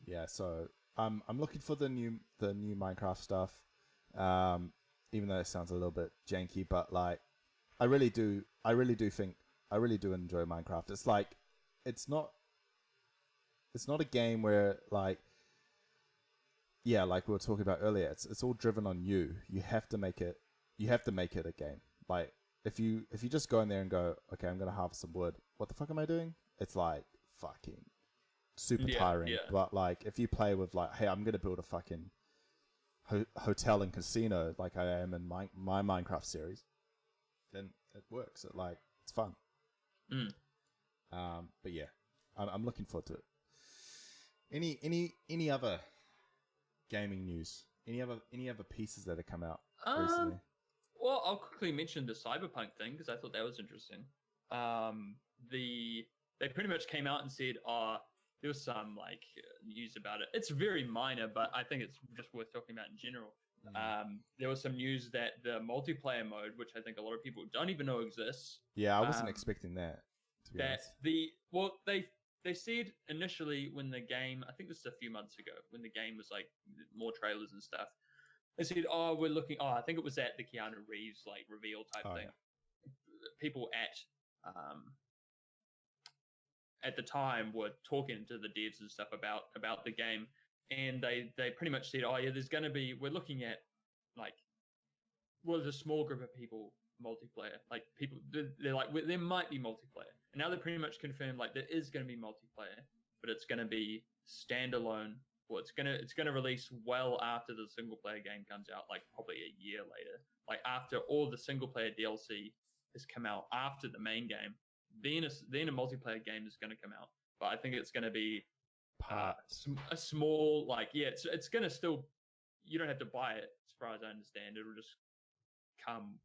Yeah, so I'm looking for the new Minecraft stuff. Even though it sounds a little bit janky, but like I really do enjoy Minecraft. It's like it's not a game where like like we were talking about earlier, it's all driven on you. You have to make it a game. Like if you just go in there and go, okay, I'm gonna harvest some wood. What the fuck am I doing? It's like fucking super tiring. Yeah. But like if you play with like, hey, I'm gonna build a fucking hotel and casino like I am in my Minecraft series, then it works. It's fun. But yeah, I'm looking forward to it. Any other gaming news? Any other pieces that have come out recently? Well, I'll quickly mention the Cyberpunk thing because I thought that was interesting. They pretty much came out and said, there was some like news about it. It's very minor, but I think it's just worth talking about in general. There was some news that the multiplayer mode, which I think a lot of people don't even know exists. Yeah, I wasn't expecting that. To be honest. They said initially when the game, I think this is a few months ago, when the game was like more trailers and stuff. They said, we're looking. I think it was at the Keanu Reeves like reveal type thing. Yeah. People at the time were talking to the devs and stuff about the game, and they pretty much said, there's going to be, we're looking at like, there's a small group of people multiplayer, like people, they're like, there might be multiplayer, and now they're pretty much confirmed like there is going to be multiplayer, but it's going to be standalone. Well, it's gonna release well after the single player game comes out, like probably a year later, like after all the single player DLC has come out after the main game. Then a multiplayer game is going to come out, but I think it's going to be a small, like, it's going to still, you don't have to buy it as far as I understand. It'll just come,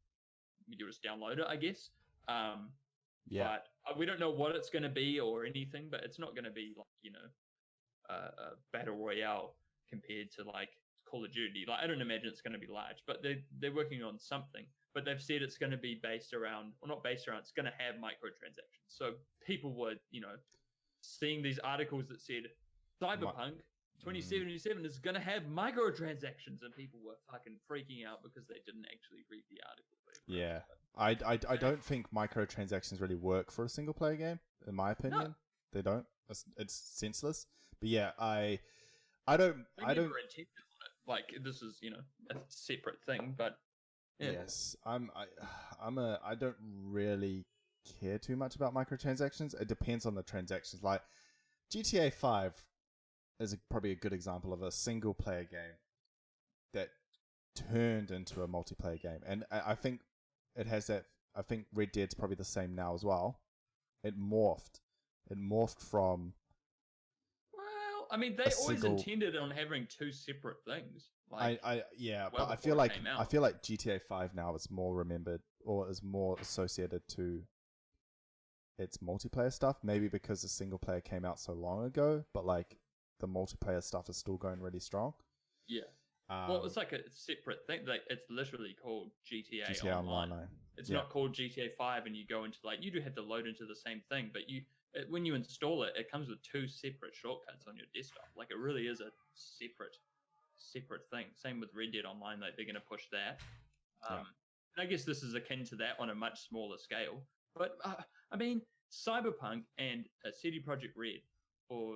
you'll just download it, I guess. But we don't know what it's going to be or anything, but it's not going to be like, a battle royale compared to like Call of Duty. Like, I don't imagine it's going to be large, but they're working on something. But they've said it's going to be based around, or not based around, it's going to have microtransactions. So people were, seeing these articles that said Cyberpunk 2077 is going to have microtransactions, and people were fucking freaking out because they didn't actually read the article. Yeah. I don't think microtransactions really work for a single player game, in my opinion. No. They don't. It's senseless. But yeah, I don't. Like, this is, a separate thing, but yeah. Yes, I don't really care too much about microtransactions. It depends on the transactions. Like GTA 5 is probably a good example of a single player game that turned into a multiplayer game, and I think it has that. I think Red Dead's probably the same now as well. It morphed from. Well, I mean, they always intended on having two separate things. Like, but I feel like GTA 5 now is more remembered, or is more associated to its multiplayer stuff. Maybe because the single player came out so long ago, but like the multiplayer stuff is still going really strong. Yeah. Well, it's like a separate thing. Like, it's literally called GTA Online. It's not called GTA 5, and you go into you do have to load into the same thing, but when you install it, it comes with two separate shortcuts on your desktop. Like, it really is a separate thing. Same with Red Dead Online. Like, they're going to push that. And I guess this is akin to that on a much smaller scale. But I mean, Cyberpunk and CD Projekt Red, for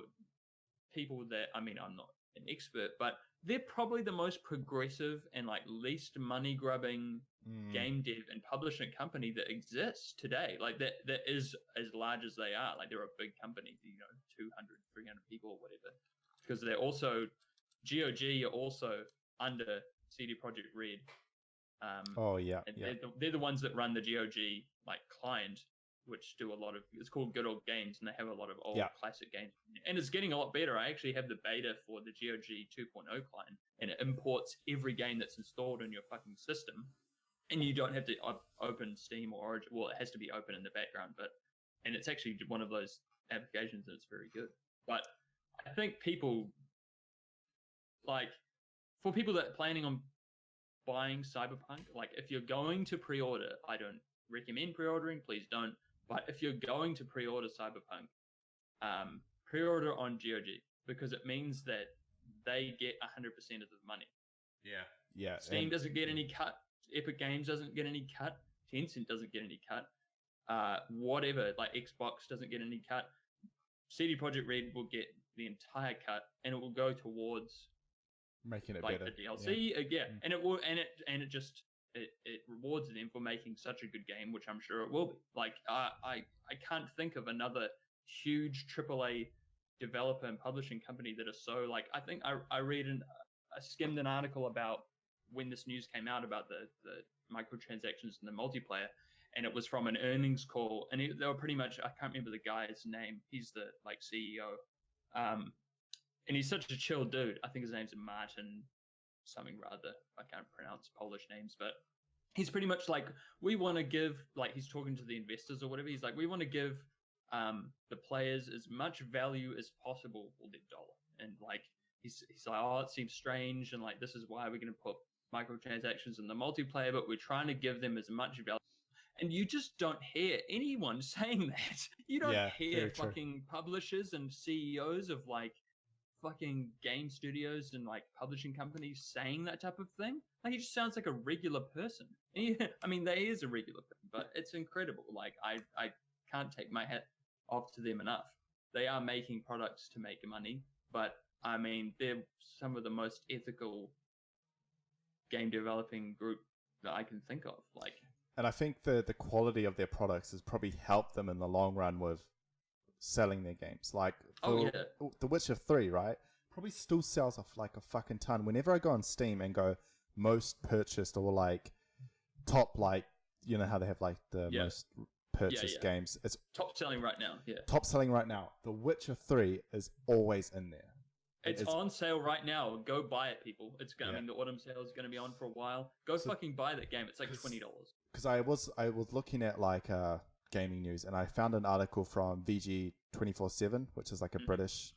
people that, I mean, I'm not an expert, but they're probably the most progressive and like least money grubbing game dev and publishing company that exists today. Like, that is as large as they are. Like, they're a big company, 200, 300 people or whatever, because they're also GOG are also under CD Projekt Red. They're the ones that run the GOG like client, which do a lot of, it's called Good Old Games, and they have a lot of old classic games, and it's getting a lot better. I actually have the beta for the GOG 2.0 client, and it imports every game that's installed on your fucking system, and you don't have to open Steam or Origin. Well, it has to be open in the background, and it's actually one of those applications that's very good. But I think people, like, for people that are planning on buying Cyberpunk, like, if you're going to pre-order, I don't recommend pre-ordering, please don't. But if you're going to pre-order Cyberpunk, pre-order on GOG, because it means that they get 100% of the money. Yeah. Steam doesn't get any cut. Epic Games doesn't get any cut. Tencent doesn't get any cut. Whatever, like Xbox doesn't get any cut. CD Projekt Red will get the entire cut, and it will go towards making it like better. The DLC. And it will, and it just. It rewards them for making such a good game, which I'm sure it will be. Like, I can't think of another huge AAA developer and publishing company that is so, like, I think I skimmed an article about when this news came out about the microtransactions and the multiplayer, and it was from an earnings call, and they were pretty much, I can't remember the guy's name. He's the like CEO, and he's such a chill dude. I think his name's Martin something rather. I can't pronounce Polish names, but he's pretty much like, we want to give, like, he's talking to the investors or whatever. He's like, we want to give the players as much value as possible for their dollar. And like, he's like, oh, it seems strange, and like, this is why we're going to put microtransactions in the multiplayer, but we're trying to give them as much value. And you just don't hear anyone saying that. You don't hear fucking publishers and CEOs of like fucking game studios and like publishing companies saying that type of thing. Like, he just sounds like a regular person. I mean, they is a regular person, but it's incredible. Like, I can't take my hat off to them enough. They are making products to make money, but I mean, they're some of the most ethical game developing group that I can think of. Like, and I think the quality of their products has probably helped them in the long run with selling their games. Like, The Witcher 3, right? Probably still sells off like a fucking ton. Whenever I go on Steam and go most purchased or like top, like, you know how they have like the most purchased games. It's top selling right now. Yeah. Top selling right now. The Witcher 3 is always in there. It's on sale right now. Go buy it, people. It's gonna. I mean, the autumn sale is gonna be on for a while. Go fucking buy that game. It's like $20. Because I was looking at like gaming news, and I found an article from VG 24/7, which is like a British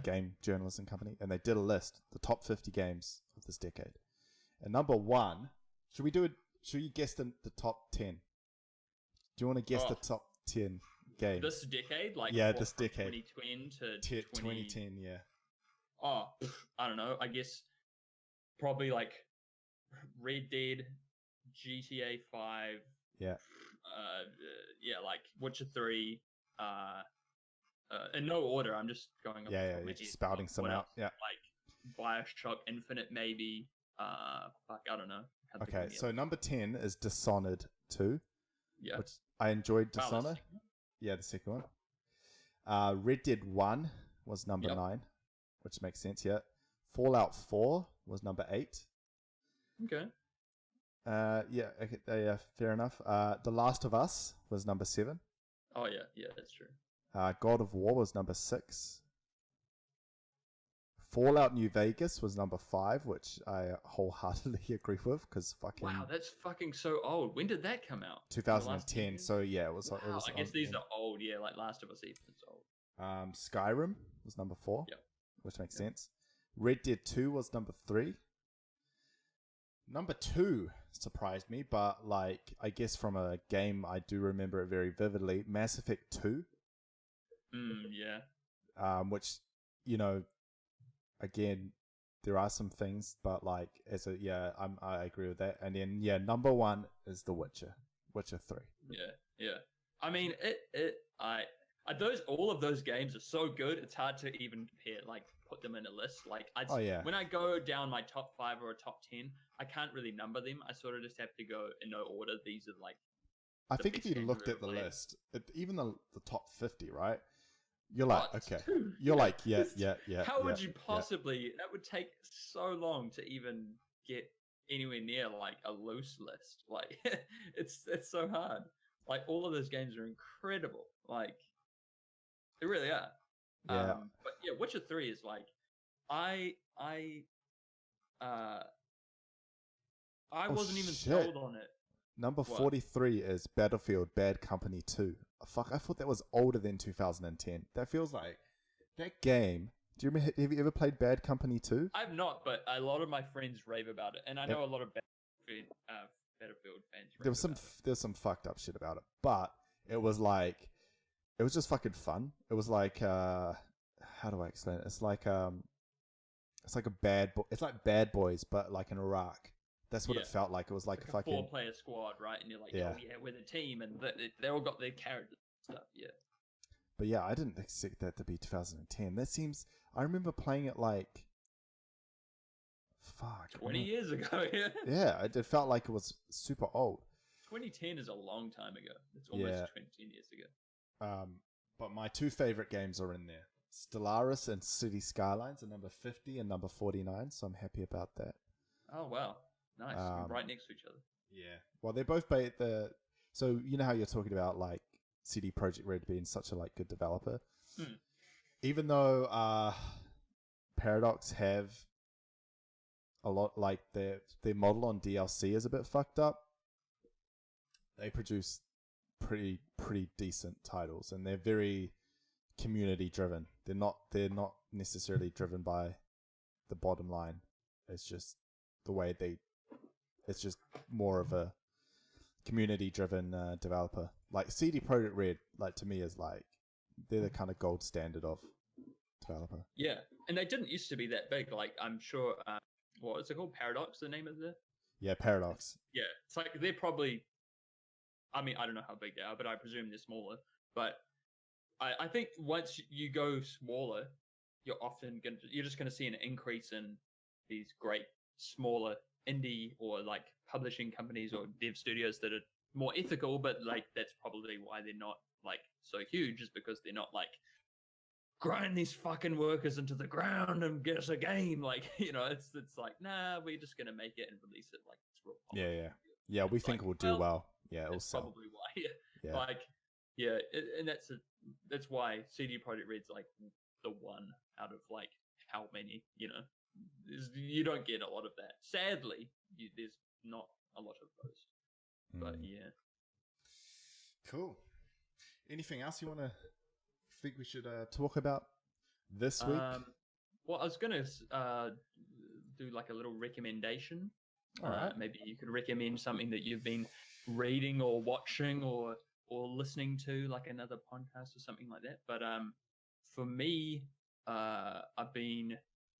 game journalism company, and they did a list, the top 50 games of this decade. And number one, should you guess the top 10? Do you want to guess the top 10 games? This decade? Like, this decade. 2010 to 2010, yeah. Oh, I don't know. I guess probably like Red Dead, GTA 5. Yeah. Like Witcher 3. In no order. I'm just going up. Yeah, you're just spouting some out. Yeah. Like Bioshock Infinite, maybe. Fuck, I don't know. Okay, so number 10 is Dishonored 2. Yeah. Which I enjoyed Dishonored. Yeah, the second one. Red Dead 1 was number 9, which makes sense, yeah. Fallout 4 was number 8. Okay. Yeah, fair enough. The Last of Us was number 7. Oh, yeah, that's true. God of War was number 6. Fallout New Vegas was number 5, which I wholeheartedly agree with, because fucking... Wow, that's fucking so old. When did that come out? 2010, so yeah, it was... Wow, it was I guess these are old, yeah, like Last of Us even is old. Skyrim was number 4, which makes sense. Red Dead 2 was number 3. Number 2 surprised me, but like, I guess from a game I do remember it very vividly, Mass Effect 2. Yeah. Which, you know, again, there are some things, but like, I agree with that. And then, number 1 is The Witcher 3. Yeah. I mean, all of those games are so good, it's hard to even compare, like, put them in a list. Like, when I go down my top 5 or a top 10, I can't really number them. I sort of just have to go in no order. These are like, I think if you looked at the list, even the top 50, right? You're like, okay. You're like, yeah. How would you possibly? That would take so long to even get anywhere near like a loose list. Like, it's so hard. Like, all of those games are incredible. Like, they really are. Yeah. But yeah, Witcher 3 is like, I wasn't even sold on it. Number 43 is Battlefield Bad Company 2. Fuck, I thought that was older than 2010. That feels like that game. Do you remember? Have you ever played Bad Company 2? I've not, but a lot of my friends rave about it, and I know a lot of Battlefield fans. There's some fucked up shit about it, but it was just fucking fun. It was like how do I explain it? It's like a it's like Bad Boys, but like in Iraq. That's what it felt like. It was like a fucking 4-player squad, right? And you're like, oh yeah, we're the team, and they all got their characters and stuff. Yeah. But yeah, I didn't expect that to be 2010. That seems. I remember playing it like. Fuck. 20 years ago. Yeah. Yeah, it felt like it was super old. 2010 is a long time ago. It's almost 20 years ago. But my 2 favorite games are in there. Stellaris and City Skylines are number 50 and number 49, so I'm happy about that. Oh wow. Nice. Right next to each other. Yeah. Well, they're both by the... So, you know how you're talking about, like, CD Projekt Red being such a, like, good developer? Even though Paradox have a lot like their model on DLC is a bit fucked up. They produce pretty decent titles, and they're very community driven. They're not necessarily driven by the bottom line. It's just the way it's just more of a community driven developer. Like CD Projekt Red, like to me is like they're the kind of gold standard of developer. Yeah, and they didn't used to be that big. Like I'm sure, what is it called? Paradox, the name of the. Yeah, Paradox. Yeah, it's like they're probably. I mean, I don't know how big they are, but I presume they're smaller. But I think once you go smaller, you're just gonna see an increase in these great smaller indie or like publishing companies or dev studios that are more ethical. But like that's probably why they're not like so huge, is because they're not like grind these fucking workers into the ground and get us a game. Like, you know, it's like, nah, we're just gonna make it and release it like it's real. Yeah. We think we'll do well. Yeah, it'll sell. Probably why. Yeah. Like, yeah, and that's why CD Projekt Red's like the one out of like how many, you know, you don't get a lot of that. Sadly, there's not a lot of those. But yeah. Cool. Anything else you want to think we should talk about this week? Well, I was gonna do like a little recommendation. All right. Maybe you could recommend something that you've been reading or watching or listening to, like another podcast or something like that. But for me, I've been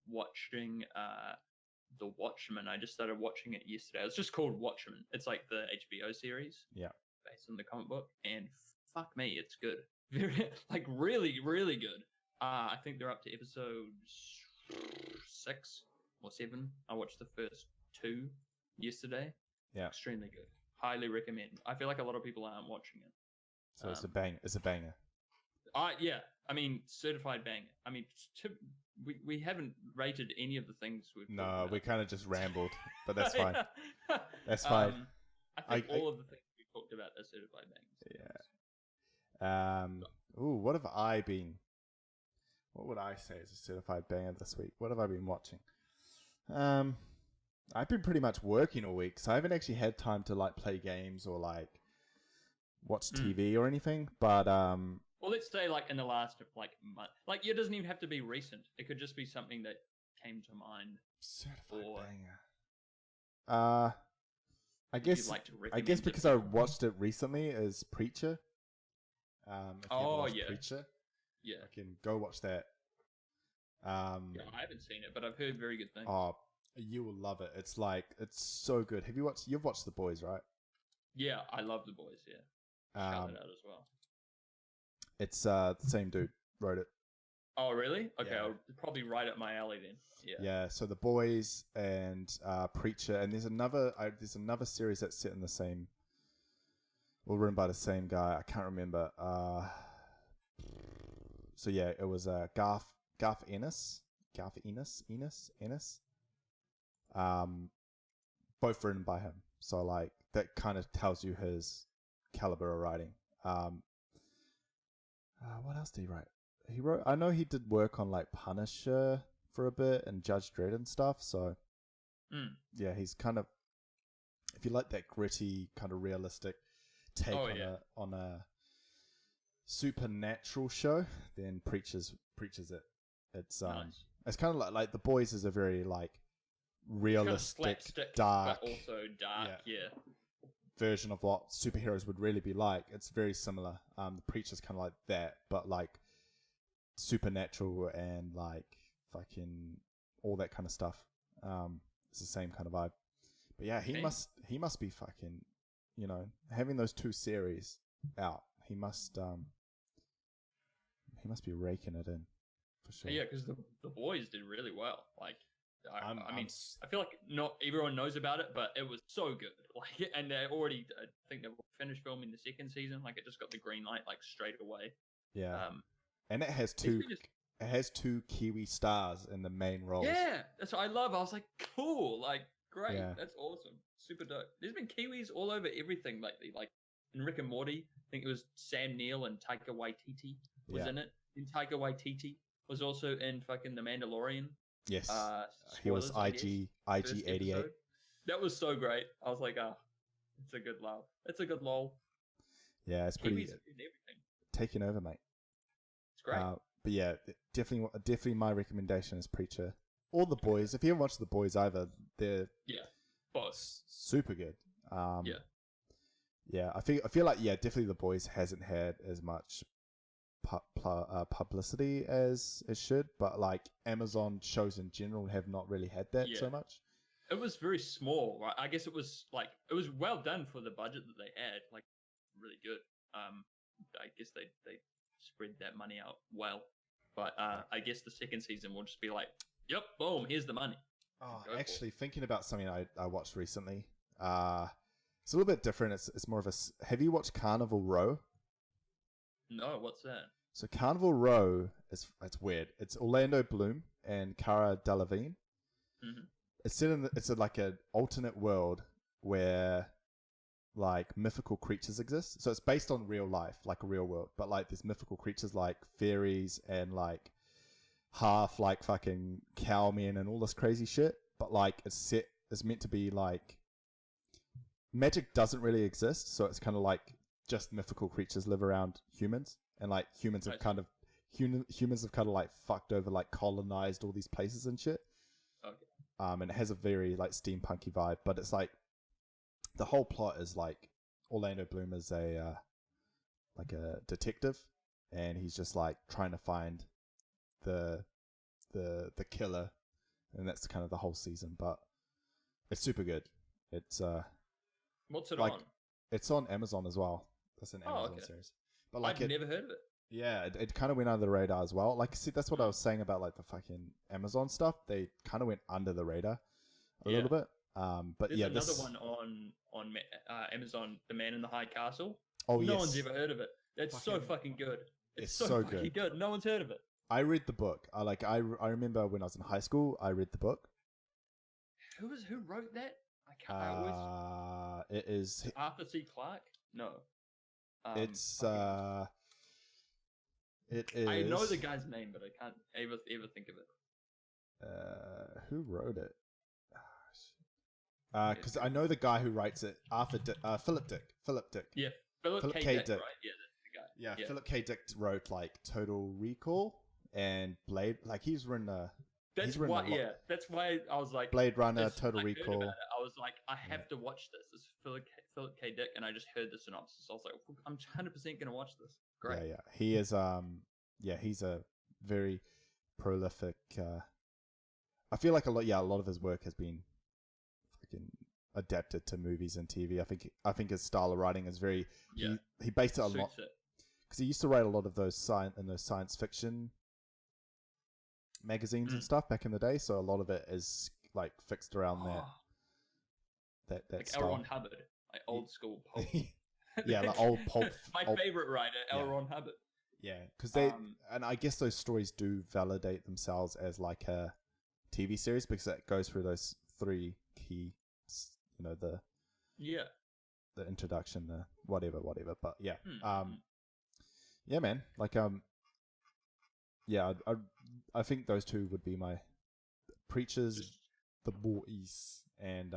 watching The Watchmen. I just started watching it yesterday. It's just called Watchmen. It's like the HBO series. Yeah. Based on the comic book, and fuck me, it's good. Very, like really, really good. I think they're up to episode 6 or 7. I watched the first 2 yesterday. Yeah. Extremely good. Highly recommend. I feel like a lot of people aren't watching it. So it's a bang. It's a banger. Yeah. I mean, certified banger. I mean, we haven't rated any of the things we've. No, we kind of just rambled, but that's fine. That's fine. I think all of the things we talked about are certified bangers. Yeah. What have I been? What would I say is a certified banger this week? What have I been watching? I've been pretty much working all week, so I haven't actually had time to like play games or like watch TV or anything. But well, let's say like in the last like month, like it doesn't even have to be recent. It could just be something that came to mind. Certified banger. I guess because I watched it recently is Preacher. Preacher. Yeah. I can go watch that. I haven't seen it, but I've heard very good things. Oh, you will love it. It's so good. You've watched The Boys, right? Yeah, I love The Boys, yeah. Shout it out as well. It's the same dude wrote it. Oh, really? Okay, Yeah. I'll probably right up my alley then. Yeah, so The Boys and Preacher, and there's another series that's set in the same, written by the same guy. I can't remember. So yeah, it was Garth Ennis. Both written by him. So like that kind of tells you his caliber of writing. What else did he write? I know he did work on like Punisher for a bit and Judge Dredd and stuff. So yeah, he's kind of, if you like that gritty kind of realistic take on a supernatural show, then Preaches it. It's nice. It's kind of like The Boys is a very like realistic, kind of slapstick, dark, but also dark. Yeah. Version of what superheroes would really be like. It's very similar. The Preacher's kind of like that, but like supernatural and like fucking all that kind of stuff. It's the same kind of vibe. But yeah, he must be fucking, you know, having those 2 series out. He must be raking it in for sure. Yeah, because the Boys did really well. Like, I feel like not everyone knows about it, but it was so good. Like, and they already, I think they've finished filming the 2nd season. Like, it just got the green light like straight away. Yeah, and it has 2. It has 2 Kiwi stars in the main roles. Yeah, that's what I love. I was like, cool, like great, Yeah. That's awesome, super dope. There's been Kiwis all over everything lately. Like in Rick and Morty, I think it was Sam Neill and Taika Waititi was in it. And Taika Waititi was also in fucking The Mandalorian. Yes. He was Spoilers, I guess. IG 88. Episode. That was so great. I was like, it's a good laugh. It's a good lol. Yeah, it's pretty everything. Taking over, mate. It's great. But yeah, definitely my recommendation is Preacher. Or The Boys. If you haven't watched The Boys either, they're both super good. Yeah, I feel like definitely The Boys hasn't had as much publicity as it should, but like Amazon shows in general have not really had that so much. It was very small, right? I guess it was well done for the budget that they had, like really good. I guess they spread that money out well, but I guess the second season will just be like, yep, boom, here's the money. Oh, actually, thinking about something I watched recently. It's a little bit different. It's more of a. Have you watched Carnival Row? No, what's that? So Carnival Row it's weird. It's Orlando Bloom and Cara Delevingne. Mm-hmm. It's set in like an alternate world where like mythical creatures exist. So it's based on real life, like a real world, but like there's mythical creatures like fairies and like half like fucking cowmen and all this crazy shit. But like it's meant to be like magic doesn't really exist, so it's kind of like just mythical creatures live around humans, and like humans have kind of like fucked over, like colonized all these places and shit. Okay. And it has a very like steampunky vibe, but it's like the whole plot is like Orlando Bloom is a detective, and he's just like trying to find the killer, and that's kind of the whole season. But it's super good. It's what's it like, on? It's on Amazon as well. That's an Amazon series. But like I've never heard of it. Yeah, it kind of went under the radar as well. Like, see, that's what I was saying about like the fucking Amazon stuff. They kind of went under the radar a little bit. But there's another one on Amazon, The Man in the High Castle. Oh, no one's ever heard of it. That's so fucking good. It's so fucking good. No one's heard of it. I read the book. I remember when I was in high school, I read the book. Who wrote that? I can't. It is Arthur C. Clarke. No. It is. I know the guy's name, but I can't ever think of it. Who wrote it? Because I know the guy who writes it. Philip Dick. Yeah, Philip K. Dick. Right? Yeah, that's the guy. Yeah, Philip K. Dick wrote like Total Recall and Blade. Like he's written a. That's why I was like Blade Runner, Total Recall. I was like, I have to watch this. This is Philip K. Dick, and I just heard the synopsis. I was like, I'm 100% gonna watch this. Great. Yeah. He is. He's a very prolific. I feel like a lot of his work has been fucking adapted to movies and TV. I think his style of writing is very. Yeah. He based it a lot because he used to write a lot of those science fiction magazines and stuff back in the day, so a lot of it is like fixed around that like style. L. Ron Hubbard, like old school pulp. Yeah, the old pulp. My favorite writer, L. Ron Hubbard. Yeah, because they and I guess those stories do validate themselves as like a TV series because it goes through those three key, the introduction, the whatever. But yeah, yeah, man, like I think those two would be my Preachers, The Boys, and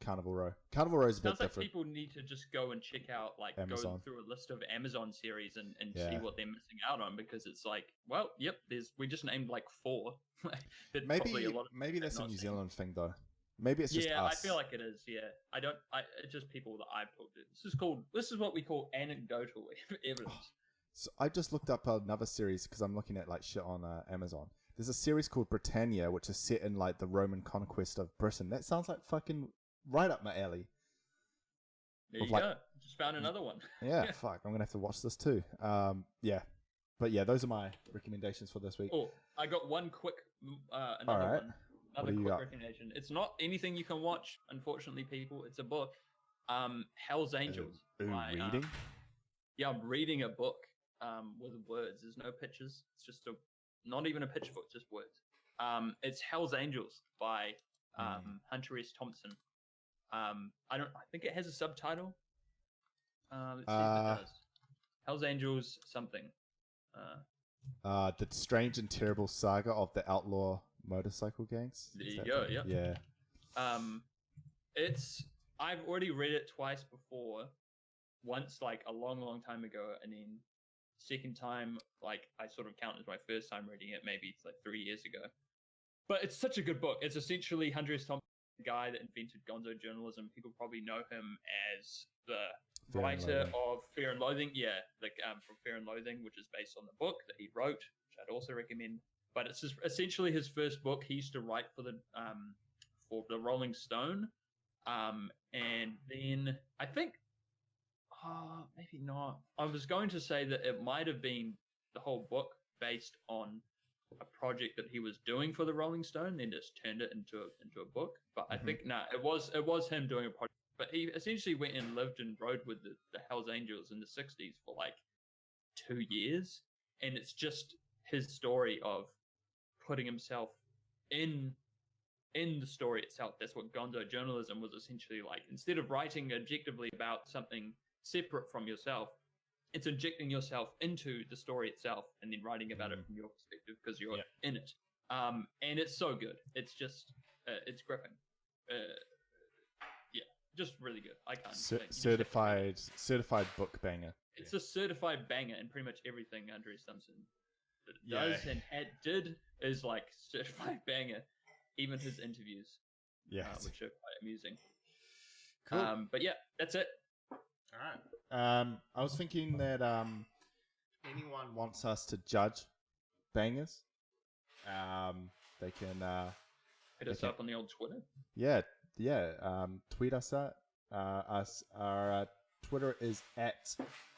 Carnival Row. Carnival Row is a bit different. Sounds like people need to just go and check out, like, Amazon. go through a list of Amazon series and see what they're missing out on, because it's like, well, yep, we just named like 4. Maybe that's a New Zealand thing though. Maybe it's just us. I feel like it is. Yeah, it's just people that I've talked to. This is what we call anecdotal evidence. So I just looked up another series because I'm looking at like shit on Amazon. There's a series called Britannia, which is set in like the Roman conquest of Britain. That sounds like fucking right up my alley. There you go. Just found another one. Yeah, fuck. I'm gonna have to watch this too. Yeah, but yeah, those are my recommendations for this week. Oh, I got one quick, another one. Another quick recommendation. It's not anything you can watch, unfortunately, people. It's a book. Hell's Angels. Reading? Yeah, I'm reading a book with words. There's no pictures. It's just not even a picture book, just words. It's Hell's Angels by Hunter S. Thompson. I think it has a subtitle. Let's see if it does. Hell's Angels something. The Strange and Terrible Saga of the Outlaw Motorcycle Gangs. There you go. Yep. Yeah. I've already read it twice before. Once like a long time ago, and then second time like I sort of count as my first time reading it. Maybe it's like 3 years ago. But it's such a good book. It's essentially Hunter S. Thompson, the guy that invented gonzo journalism. People probably know him as the writer of Fear and Loathing. Yeah, like from Fear and Loathing, which is based on the book that he wrote, which I'd also recommend. But it's essentially his first book. He used to write for the Rolling Stone, and then I think, maybe not. I was going to say that it might have been the whole book based on a project that he was doing for the Rolling Stone, then just turned it into a book. But I think it was him doing a project. But he essentially went and lived and rode with the Hells Angels in the 60s for like 2 years, and it's just his story of putting himself in the story itself. That's what gonzo journalism was essentially like. Instead of writing objectively about something separate from yourself, it's injecting yourself into the story itself and then writing about it from your perspective because you're in it. And it's so good. It's just, it's gripping. Just really good. I can't. Certified book banger. It's a certified banger, and pretty much everything Hunter S. Thompson does and did is like certified banger. Even his interviews, which are quite amusing. Cool. But yeah, that's it. All right. I was thinking that anyone wants us to judge bangers, they can hit us up on the old Twitter. Yeah. Tweet us at our Twitter is at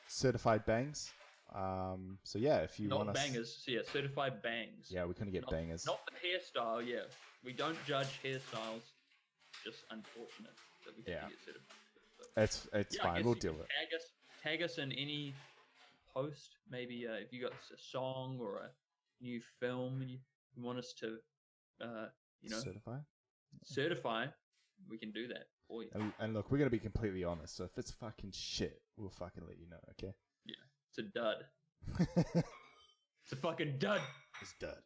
certified bangs. So yeah, if you want bangers, certified bangs. Yeah, we couldn't get bangers. Not the hairstyle. Yeah, we don't judge hairstyles. Just unfortunate that we can't get certified. It's fine. We'll deal with it. Tag us in any post. Maybe if you got a song or a new film you want us to, certify. We can do that for you. And look, we're gonna be completely honest. So if it's fucking shit, we'll fucking let you know. Okay. Yeah, it's a dud. It's a fucking dud. It's dud.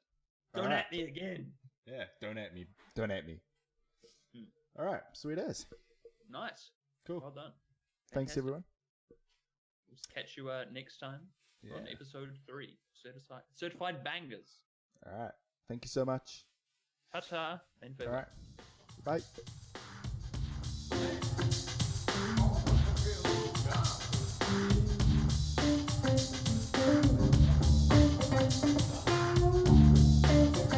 Don't at me again. Yeah, don't at me. Don't at me. All right, sweet as. Nice. Cool. Well done. Thanks, everyone. We'll catch you next time on episode 3. Certified bangers. All right. Thank you so much. Ta-ta. All right. Bye.